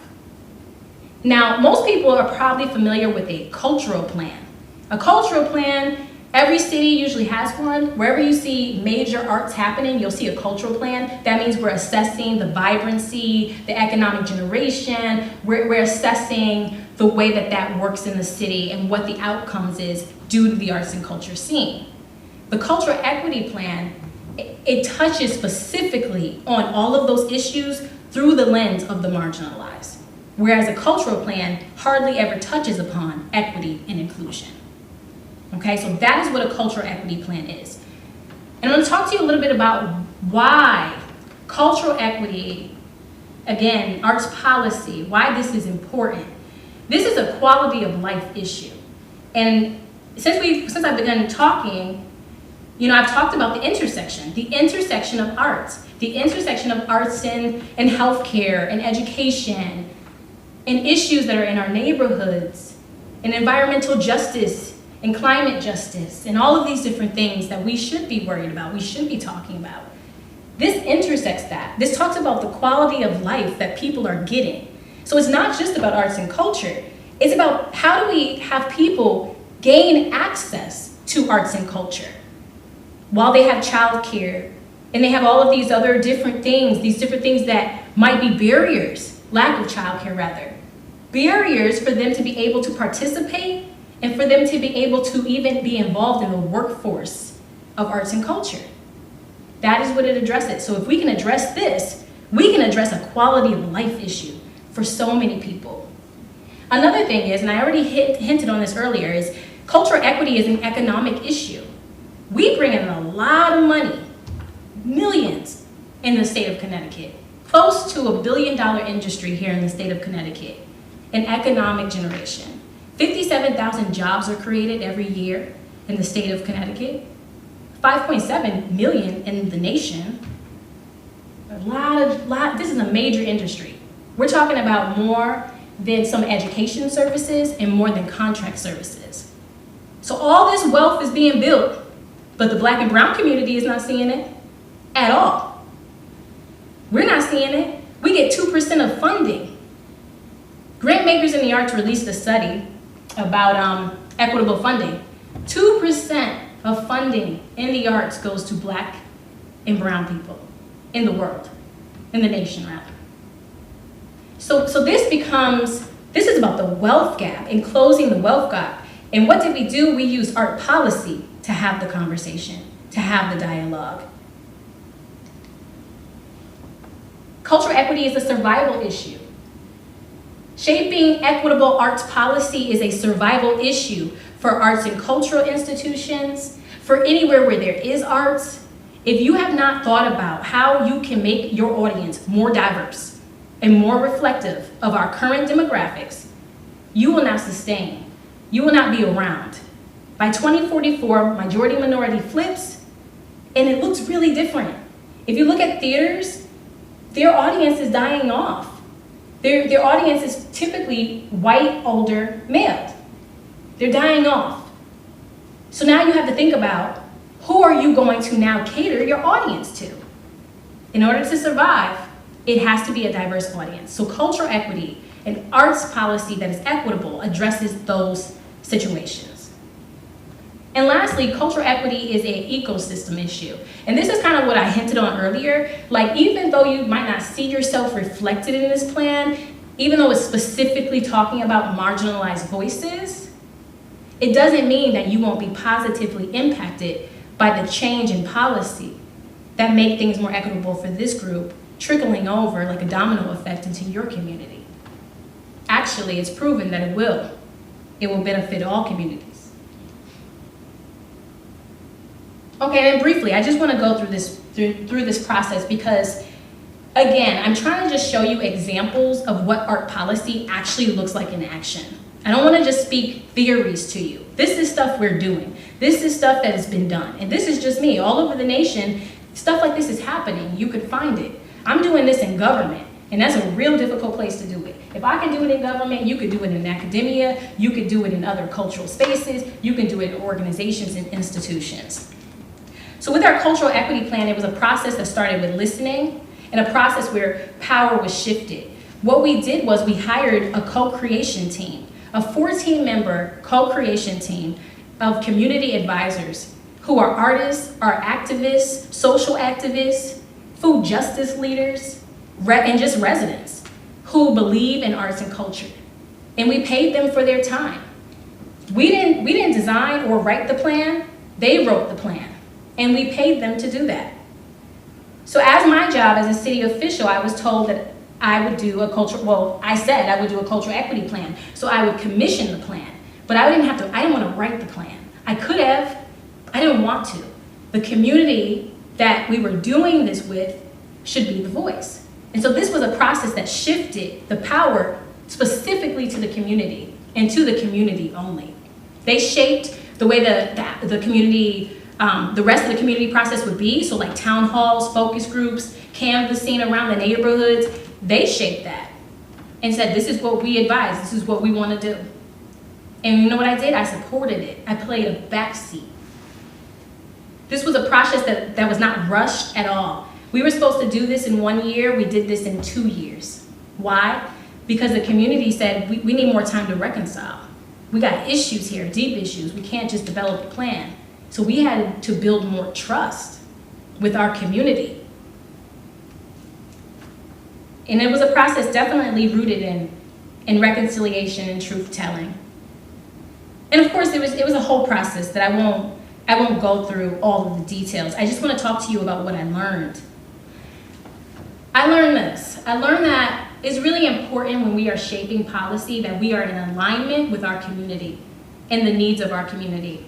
Now, most people are probably familiar with a cultural plan. A cultural plan, every city usually has one. Wherever you see major arts happening, you'll see a cultural plan. That means we're assessing the vibrancy, the economic generation. We're assessing the way that works in the city and what the outcomes is due to the arts and culture scene. The cultural equity plan, it touches specifically on all of those issues through the lens of the marginalized, whereas a cultural plan hardly ever touches upon equity and inclusion. Okay, so that is what a cultural equity plan is. And I'm going to talk to you a little bit about why cultural equity, again, arts policy, why this is important. This is a quality of life issue. And since I've begun talking, you know, I've talked about the intersection of arts, the intersection of arts and healthcare and education and issues that are in our neighborhoods and environmental justice and climate justice and all of these different things that we should be worried about, we should be talking about. This intersects that. This talks about the quality of life that people are getting. So it's not just about arts and culture. It's about how do we have people gain access to arts and culture while they have childcare and they have all of these other different things that might be barriers, lack of childcare rather, barriers for them to be able to participate and for them to be able to even be involved in the workforce of arts and culture. That is what it addresses. So if we can address this, we can address a quality of life issue for so many people. Another thing is, and I already hinted on this earlier, is cultural equity is an economic issue. We bring in a lot of money, millions, in the state of Connecticut, close to $1 billion industry here in the state of Connecticut, an economic generation. 57,000 jobs are created every year in the state of Connecticut, 5.7 million in the nation. This is a major industry. We're talking about more than some education services and more than contract services. So all this wealth is being built, but the Black and brown community is not seeing it at all. We're not seeing it. We get 2% of funding. Grant Makers in the Arts released a study about equitable funding. 2% of funding in the arts goes to Black and brown people in the world, in the nation rather. So this is about the wealth gap and closing the wealth gap. And what did we do? We used art policy to have the conversation, to have the dialogue. Cultural equity is a survival issue. Shaping equitable arts policy is a survival issue for arts and cultural institutions, for anywhere where there is arts. If you have not thought about how you can make your audience more diverse and more reflective of our current demographics, you will not sustain. You will not be around. By 2044, majority minority flips, and it looks really different. If you look at theaters, their audience is dying off. Their audience is typically white, older, male. They're dying off. So now you have to think about, who are you going to now cater your audience to? In order to survive, it has to be a diverse audience. So cultural equity and arts policy that is equitable addresses those situations. And lastly, cultural equity is an ecosystem issue. And this is kind of what I hinted on earlier. Like, even though you might not see yourself reflected in this plan, even though it's specifically talking about marginalized voices, it doesn't mean that you won't be positively impacted by the change in policy that make things more equitable for this group, trickling over like a domino effect into your community. Actually, it's proven that it will. It will benefit all communities. Okay, and briefly, I just want to go through this process because, again, I'm trying to just show you examples of what art policy actually looks like in action. I don't want to just speak theories to you. This is stuff we're doing. This is stuff that has been done. And this is just me. All over the nation, stuff like this is happening. You could find it. I'm doing this in government, and that's a real difficult place to do it. If I can do it in government, you could do it in academia, you could do it in other cultural spaces, you can do it in organizations and institutions. So with our cultural equity plan, it was a process that started with listening and a process where power was shifted. What we did was we hired a co-creation team, a 14-member co-creation team of community advisors who are artists, are activists, social activists, food justice leaders, and just residents who believe in arts and culture. And we paid them for their time. We didn't design or write the plan, they wrote the plan. And we paid them to do that. So as my job as a city official, I was told that I would do a cultural equity plan. So I would commission the plan, but I didn't want to write the plan. I could have, I didn't want to. The community that we were doing this with should be the voice. And so this was a process that shifted the power specifically to the community and to the community only. They shaped the way the community, the rest of the community process would be. So like town halls, focus groups, canvassing around the neighborhoods, they shaped that and said, this is what we advise, this is what we want to do. And you know what I did? I supported it. I played a backseat. This was a process that was not rushed at all. We were supposed to do this in 1 year. We did this in 2 years. Why? Because the community said, we need more time to reconcile. We got issues here, deep issues. We can't just develop a plan. So we had to build more trust with our community. And it was a process definitely rooted in reconciliation and truth-telling. And of course, it was a whole process that I won't go through all of the details. I just want to talk to you about what I learned. I learned this. I learned that it's really important when we are shaping policy that we are in alignment with our community and the needs of our community.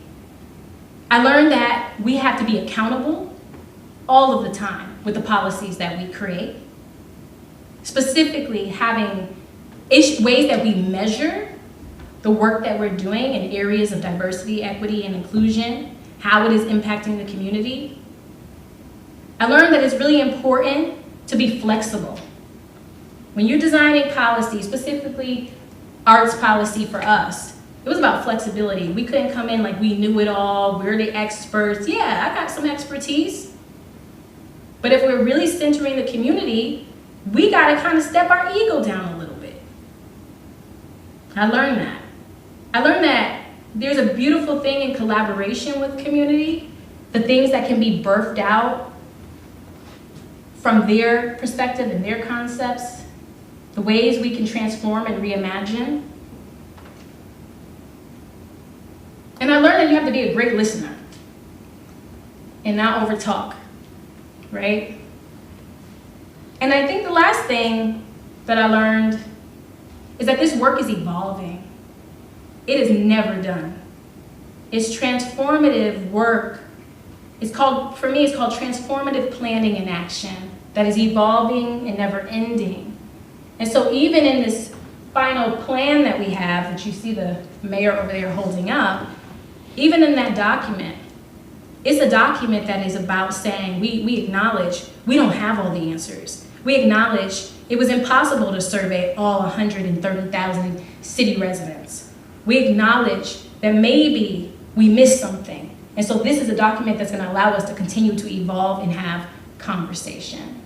I learned that we have to be accountable all of the time with the policies that we create. Specifically, having ways that we measure the work that we're doing in areas of diversity, equity, and inclusion, how it is impacting the community. I learned that it's really important to be flexible. When you're designing policy, specifically arts policy for us, It was about flexibility. We couldn't come in like we knew it all, we're the experts. Yeah, I got some expertise. But if we're really centering the community, we gotta kind of step our ego down a little bit. I learned that. I learned that there's a beautiful thing in collaboration with community, the things that can be birthed out from their perspective and their concepts, the ways we can transform and reimagine. And I learned that you have to be a great listener and not over talk, right? And I think the last thing that I learned is that this work is evolving. It is never done. It's transformative work. It's called, for me, it's called transformative planning and action that is evolving and never ending. And so even in this final plan that we have, that you see the mayor over there holding up, even in that document, it's a document that is about saying we acknowledge we don't have all the answers. We acknowledge it was impossible to survey all 130,000 city residents. We acknowledge that maybe we missed something. And so this is a document that's going to allow us to continue to evolve and have conversation.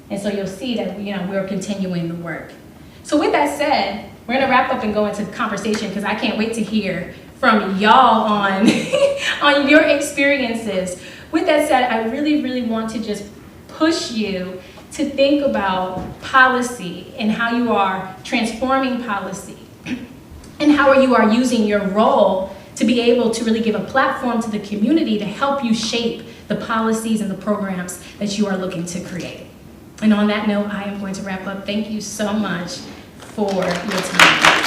And so you'll see that we're continuing the work. So with that said, we're going to wrap up and go into conversation because I can't wait to hear from y'all on, on your experiences. With that said, I really, really want to just push you to think about policy and how you are transforming policy and how you are using your role to be able to really give a platform to the community to help you shape the policies and the programs that you are looking to create. And on that note, I am going to wrap up. Thank you so much for your time.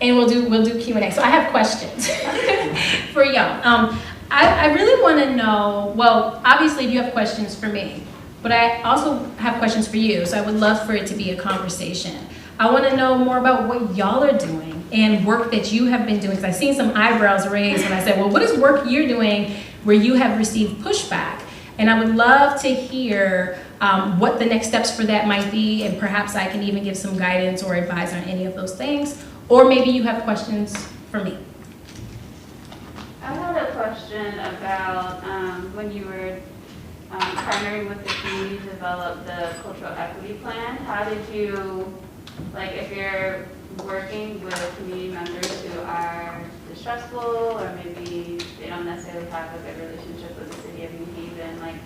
And we'll do Q&A. So I have questions for y'all. I really want to know, well, obviously you have questions for me, but I also have questions for you. So I would love for it to be a conversation. I want to know more about what y'all are doing and work that you have been doing. Because I've seen some eyebrows raised when I said, well, what is work you're doing where you have received pushback? And I would love to hear what the next steps for that might be, and perhaps I can even give some guidance or advice on any of those things. Or maybe you have questions for me. I had a question about when you were partnering with the community to develop the cultural equity plan. How did you, like, if you're working with community members who are distrustful or maybe they don't necessarily have a good relationship with the city of New Haven, like,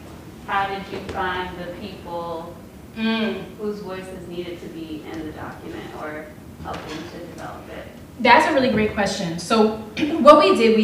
how did you find the people whose voices needed to be in the document or helping to develop it? That's a really great question. So what we did,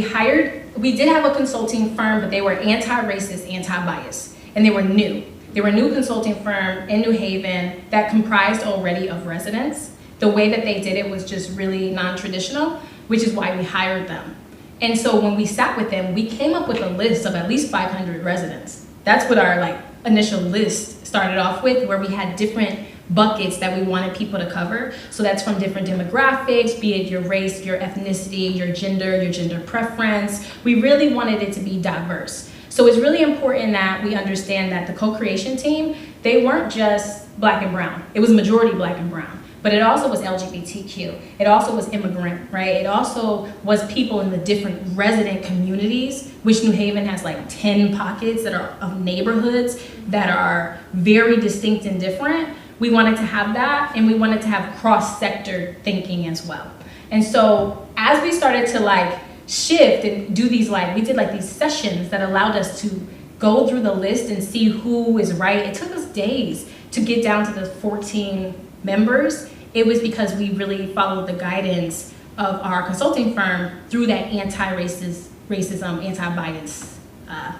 we did have a consulting firm, but they were anti-racist, anti-bias, and they were new. They were a new consulting firm in New Haven that comprised already of residents. The way that they did it was just really non-traditional, which is why we hired them. And so when we sat with them, we came up with a list of at least 500 residents. That's what our initial list started off with, where we had different buckets that we wanted people to cover. So that's from different demographics, be it your race, your ethnicity, your gender preference. We really wanted it to be diverse. So it's really important that we understand that the co-creation team, they weren't just Black and brown. It was majority Black and brown. But it also was LGBTQ. It also was immigrant, right? It also was people in the different resident communities, which New Haven has 10 pockets that are of neighborhoods that are very distinct and different. We wanted to have that, and we wanted to have cross-sector thinking as well. And so as we started to shift and do these we did these sessions that allowed us to go through the list and see who is right. It took us days to get down to the 14 members. It was because we really followed the guidance of our consulting firm through that anti-racism, anti-bias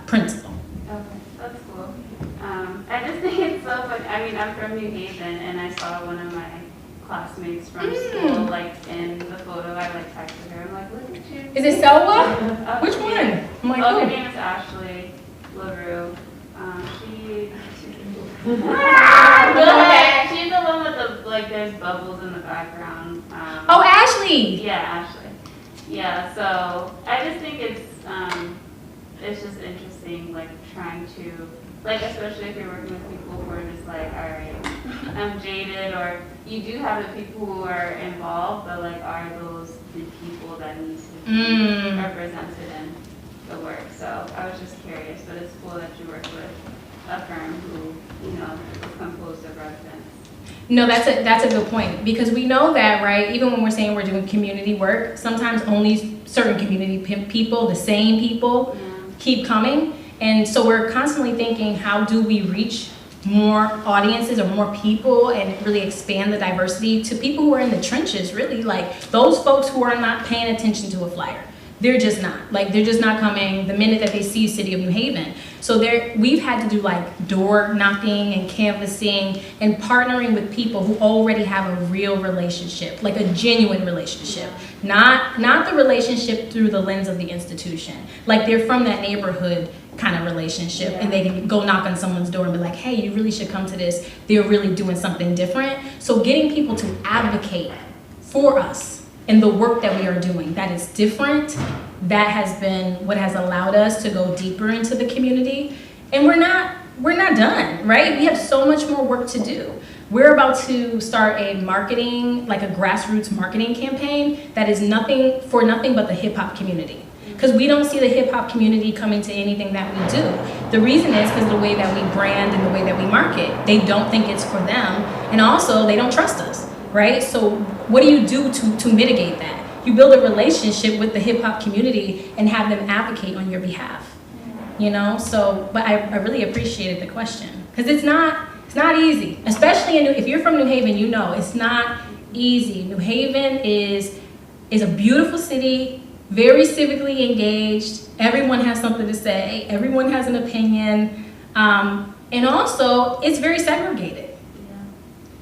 principle. Okay, that's cool. I just think it's so funny. I mean, I'm from New Haven, and I saw one of my classmates from school, in the photo. I texted her. I'm like, look at you. Is it Selwa? Which one? I'm like, her name is Ashley LaRue. She's the one with the there's bubbles in the background. Oh, Ashley. Yeah, Ashley. Yeah. So I just think it's just interesting, trying to like especially if you're working with people who are just like, all right, I'm jaded, or you do have the people who are involved, but like, are those the people that need to be represented in the work? So I was just curious, but it's cool that you work with a firm who, you know, is composed of residents. No, that's a good point, because we know that, right, even when we're saying we're doing community work, sometimes only certain community people, the same people, keep coming. And so we're constantly thinking, how do we reach more audiences or more people and really expand the diversity to people who are in the trenches, really, like those folks who are not paying attention to a flyer. They're just not. Like, they're just not coming the minute that they see City of New Haven. So we've had to do like door knocking and canvassing and partnering with people who already have a real relationship, like a genuine relationship. Not the relationship through the lens of the institution. Like, they're from that neighborhood kind of relationship, and they can go knock on someone's door and be like, hey, you really should come to this. They're really doing something different. So getting people to advocate for us and the work that we are doing that is different, that has been what has allowed us to go deeper into the community. And we're not done, right? We have so much more work to do. We're about to start a marketing, like a grassroots marketing campaign that is nothing but the hip hop community. Because we don't see the hip hop community coming to anything that we do. The reason is because the way that we brand and the way that we market, they don't think it's for them. And also they don't trust us, right? So what do you do to mitigate that? You build a relationship with the hip hop community and have them advocate on your behalf, you know? So, but I really appreciated the question, because it's not easy, especially if you're from New Haven, you know, it's not easy. New Haven is a beautiful city, very civically engaged. Everyone has something to say. Everyone has an opinion. And also, it's very segregated.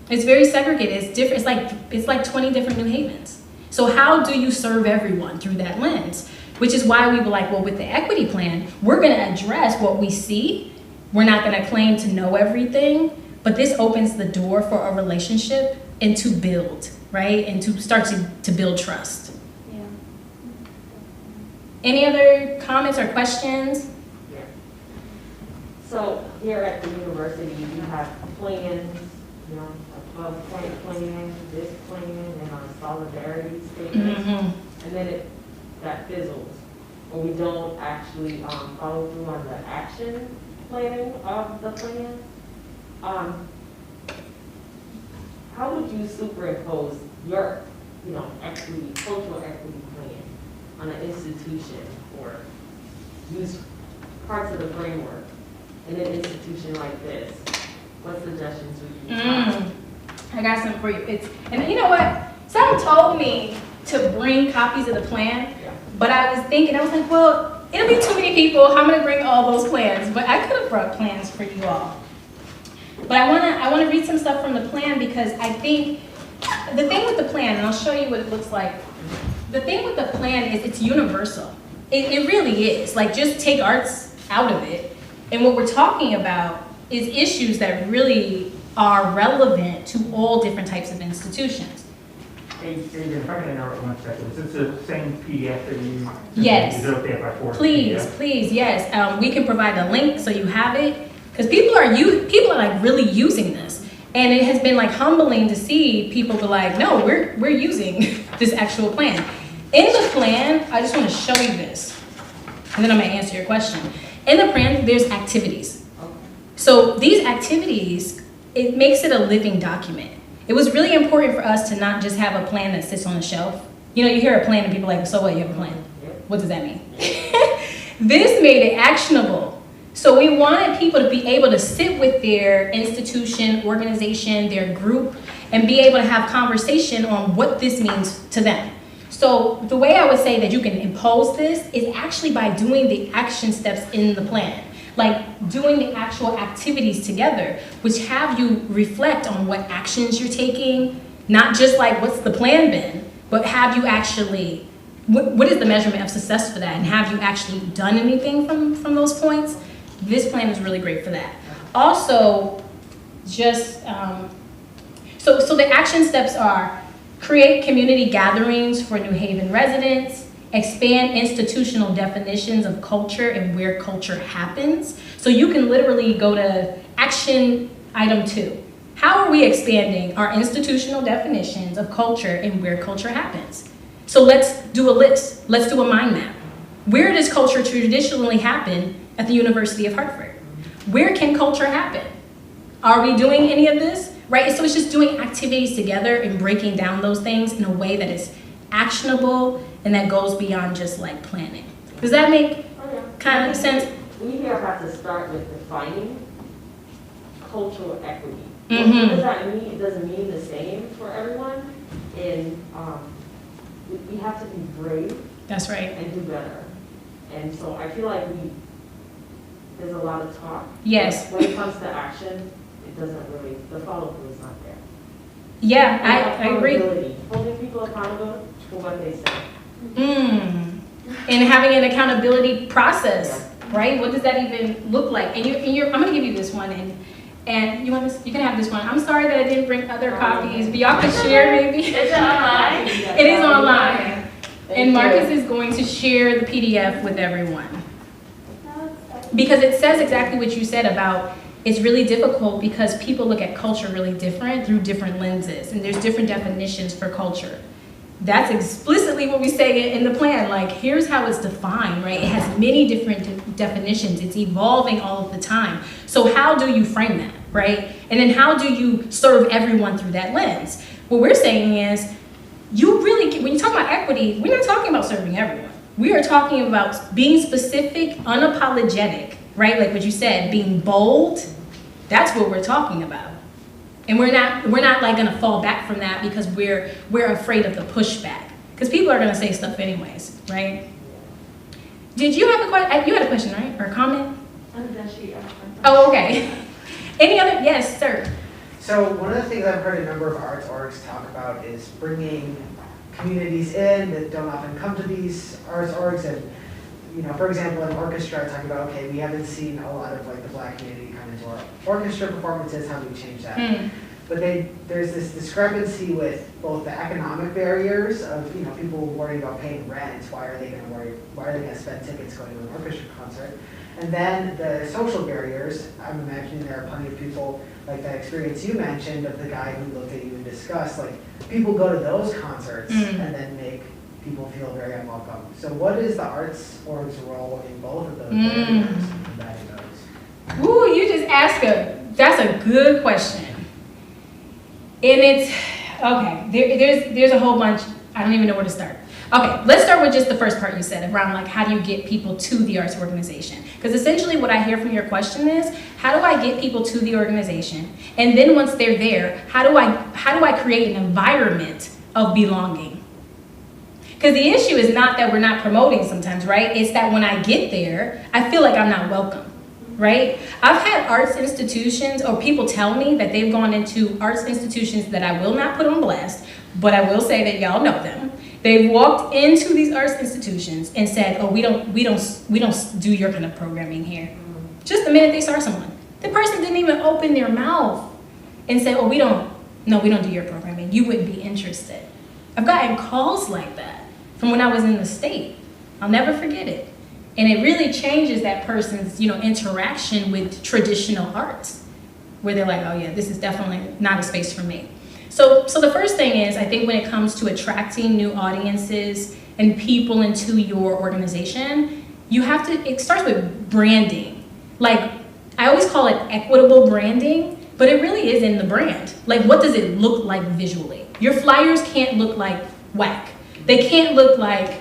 It's very segregated. It's different. It's like 20 different New Havens. So how do you serve everyone through that lens? Which is why we were like, well, with the equity plan, we're going to address what we see. We're not going to claim to know everything, but this opens the door for a relationship and to build, right? And to start to build trust. Yeah. Any other comments or questions? Yeah. So here at the university, you have plans, you know, a 12-point plan, this plan, and a solidarity statement, and then that fizzles, or we don't actually follow through on the action planning of the plan. How would you superimpose your, you know, equity, cultural equity plan on an institution, or use parts of the framework in an institution like this? What suggestions would you have? I got some for you. And you know what? Someone told me to bring copies of the plan, but I was like, well, it'll be too many people. How am I gonna bring all those plans? But I could have brought plans for you all. But I wanna read some stuff from the plan, because I think the thing with the plan, and I'll show you what it looks like. The thing with the plan is it's universal. It really is. Like, just take arts out of it, and what we're talking about is issues that really are relevant to all different types of institutions. Adriane, if I can interrupt 1 second, is this the same PDF that you? Yes. Is it okay if I forward Please, PDF? please, yes. We can provide a link so you have it, because people are like really using this, and it has been like humbling to see people be like, no, we're using this actual plan. In the plan, I just want to show you this, and then I'm gonna answer your question. In the plan, there's activities. So these activities, it makes it a living document. It was really important for us to not just have a plan that sits on the shelf. You know, you hear a plan and people are like, so what, you have a plan? What does that mean? This made it actionable. So we wanted people to be able to sit with their institution, organization, their group, and be able to have conversation on what this means to them. So the way I would say that you can impose this is actually by doing the action steps in the plan. Like doing the actual activities together, which have you reflect on what actions you're taking, not just like what's the plan been, but have you actually, what is the measurement of success for that, and have you actually done anything from those points? This plan is really great for that. Also, just, so the action steps are create community gatherings for New Haven residents, expand institutional definitions of culture and where culture happens. So you can literally go to action item 2. How are we expanding our institutional definitions of culture and where culture happens? So let's do a list. Let's do a mind map. Where does culture traditionally happen at the University of Hartford? Where can culture happen? Are we doing any of this? Right? So it's just doing activities together and breaking down those things in a way that is actionable and that goes beyond just like planning. Does that make kind of sense? We here have to start with defining cultural equity. Mm-hmm. What does that mean? It doesn't mean the same for everyone. And we have to be brave. That's right. And do better. And so I feel like there's a lot of talk. Yes. When it comes to action, it doesn't really, the follow-through is not there. Yeah, I agree. Holding people accountable for what they say. And having an accountability process, right? What does that even look like? And I'm gonna give you this one, and you want this? You can have this one. I'm sorry that I didn't bring other copies, but y'all can share maybe. Is it online? It is online. And Marcus is going to share the PDF with everyone. Because it says exactly what you said about it's really difficult because people look at culture really different through different lenses, and there's different definitions for culture. That's explicitly what we say in the plan. Like, here's how it's defined, right? It has many different definitions. It's evolving all of the time. So how do you frame that, right? And then how do you serve everyone through that lens? What we're saying is, you really, when you talk about equity, we're not talking about serving everyone. We are talking about being specific, unapologetic, right? Like what you said, being bold. That's what we're talking about. And we're not like gonna fall back from that because we're afraid of the pushback. Because people are gonna say stuff anyways, right? Did you have a question? You had a question, right? Or a comment? Oh, okay. Any other? Yes, sir. So one of the things I've heard a number of arts orgs talk about is bringing communities in that don't often come to these arts orgs, and for example, in orchestra, talking about, okay, we haven't seen a lot of like the Black community come into our orchestra performances. How do we change that? But there's this discrepancy with both the economic barriers of people worrying about paying rent. Why are they going to spend tickets going to an orchestra concert? And then the social barriers. I'm imagining there are plenty of people like that experience you mentioned of the guy who looked at you and discussed. Like, people go to those concerts and then make people feel very unwelcome. So what is the arts org's role in both of those barriers and combating those? Ooh, you just asked that's a good question. And it's, okay, there's a whole bunch, I don't even know where to start. Okay, let's start with just the first part you said around like how do you get people to the arts organization? Because essentially what I hear from your question is, how do I get people to the organization? And then once they're there, how do I create an environment of belonging? Because the issue is not that we're not promoting sometimes, right? It's that when I get there, I feel like I'm not welcome, right? I've had arts institutions, or people tell me that they've gone into arts institutions that I will not put on blast, but I will say that y'all know them. They've walked into these arts institutions and said, oh, we don't do your kind of programming here. Just the minute they saw someone. The person didn't even open their mouth and say, oh, we don't do your programming. You wouldn't be interested. I've gotten calls like that from when I was in the state. I'll never forget it. And it really changes that person's, interaction with traditional arts, where they're like, oh yeah, this is definitely not a space for me. So the first thing is, I think when it comes to attracting new audiences and people into your organization, it starts with branding. Like, I always call it equitable branding, but it really is in the brand. Like, what does it look like visually? Your flyers can't look like whack. They can't look like,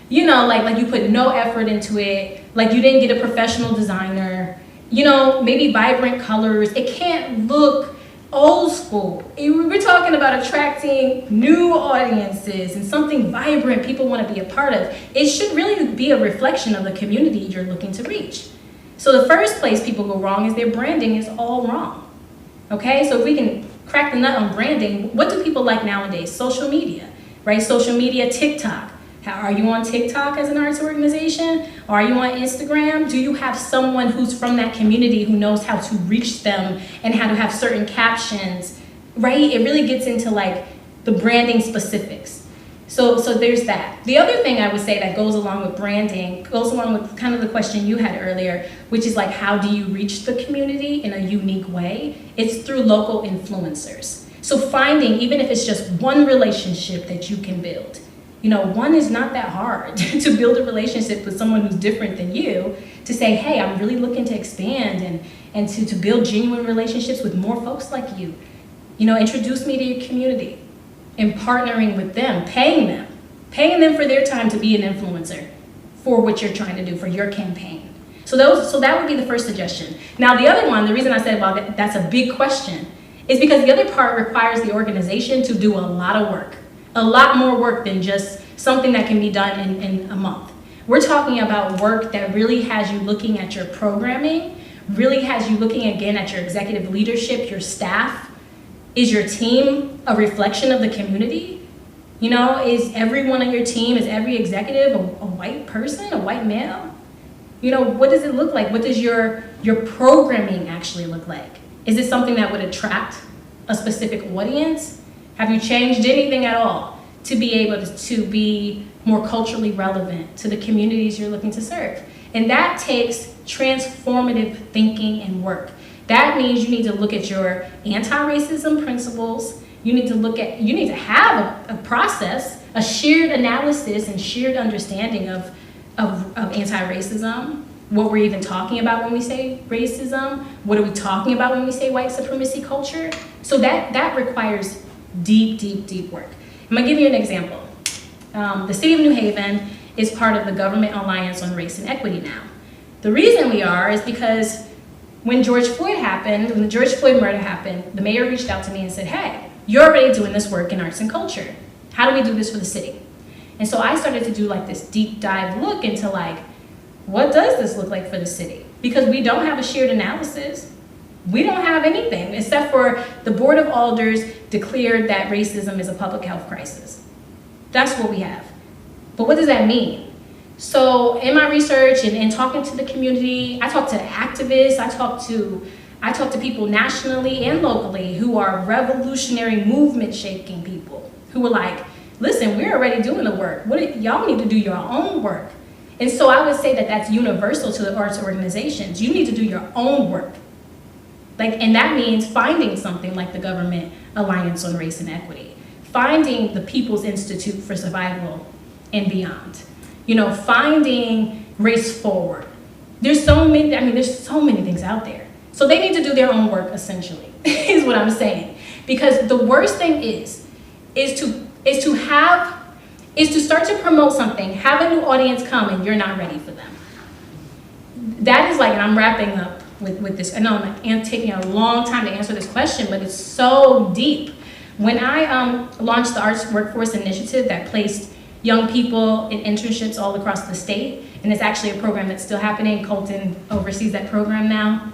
like you put no effort into it, like you didn't get a professional designer, maybe vibrant colors. It can't look old school. We're talking about attracting new audiences and something vibrant people want to be a part of. It should really be a reflection of the community you're looking to reach. So the first place people go wrong is their branding is all wrong. Okay, so if we can crack the nut on branding, what do people like nowadays? Social media, right? Social media, TikTok. Are you on TikTok as an arts organization? Are you on Instagram? Do you have someone who's from that community who knows how to reach them and how to have certain captions, right? It really gets into like the branding specifics. So there's that. The other thing I would say that goes along with branding, goes along with kind of the question you had earlier, which is like, how do you reach the community in a unique way? It's through local influencers. So finding, even if it's just one relationship that you can build, you know, one is not that hard to build a relationship with someone who's different than you, to say, hey, I'm really looking to expand and to build genuine relationships with more folks like you. You know, introduce me to your community. And partnering with them, paying them for their time to be an influencer for what you're trying to do, for your campaign. So that would be the first suggestion. Now the other one, the reason I said, well, that's a big question, is because the other part requires the organization to do a lot of work, a lot more work than just something that can be done in a month. We're talking about work that really has you looking at your programming, really has you looking again at your executive leadership, your staff. Is your team a reflection of the community? You know, is everyone on your team, is every executive a white person, a white male? You know, what does it look like? What does your programming actually look like? Is it something that would attract a specific audience? Have you changed anything at all to be able to be more culturally relevant to the communities you're looking to serve? And that takes transformative thinking and work. That means you need to look at your anti-racism principles. You need to have a process, a shared analysis and shared understanding of anti-racism, what we're even talking about when we say racism, what are we talking about when we say white supremacy culture. So that requires deep, deep, deep work. I'm gonna give you an example. The city of New Haven is part of the Government Alliance on Race and Equity now. The reason we are is because when the George Floyd murder happened, the mayor reached out to me and said, hey, you're already doing this work in arts and culture. How do we do this for the city? And so I started to do like this deep dive look into like, what does this look like for the city? Because we don't have a shared analysis. We don't have anything except for the Board of Alders declared that racism is a public health crisis. That's what we have. But what does that mean? So in my research and talking to the community, I talk to activists, I talk to people nationally and locally who are revolutionary movement shaking people who are like, listen, we're already doing the work. Y'all need to do your own work. And so I would say that that's universal to the arts organizations. You need to do your own work. And that means finding something like the Government Alliance on Race and Equity, finding the People's Institute for Survival and Beyond. You know, finding Race Forward. There's so many things out there. So they need to do their own work, essentially, is what I'm saying. Because the worst thing is to start to promote something, have a new audience come, and you're not ready for them. That is like, and I'm wrapping up with this. I know I'm taking a long time to answer this question, but it's so deep. When I launched the Arts Workforce Initiative that placed young people in internships all across the state, and it's actually a program that's still happening. Colton oversees that program now.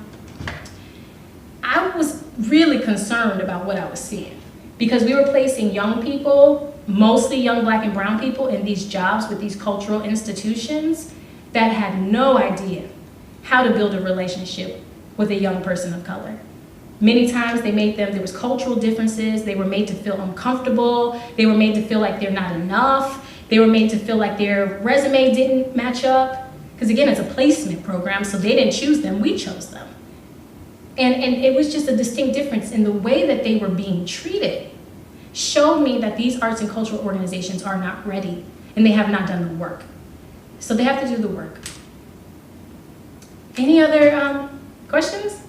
I was really concerned about what I was seeing because we were placing young people, mostly young Black and brown people, in these jobs with these cultural institutions that had no idea how to build a relationship with a young person of color. Many times there was cultural differences, they were made to feel uncomfortable, they were made to feel like they're not enough, they were made to feel like their resume didn't match up. Because again, it's a placement program, so they didn't choose them, we chose them. And it was just a distinct difference in the way that they were being treated showed me that these arts and cultural organizations are not ready and they have not done the work. So they have to do the work. Any other questions?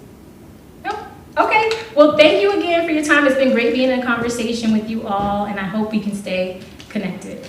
No? Okay, well thank you again for your time. It's been great being in a conversation with you all and I hope we can stay connected.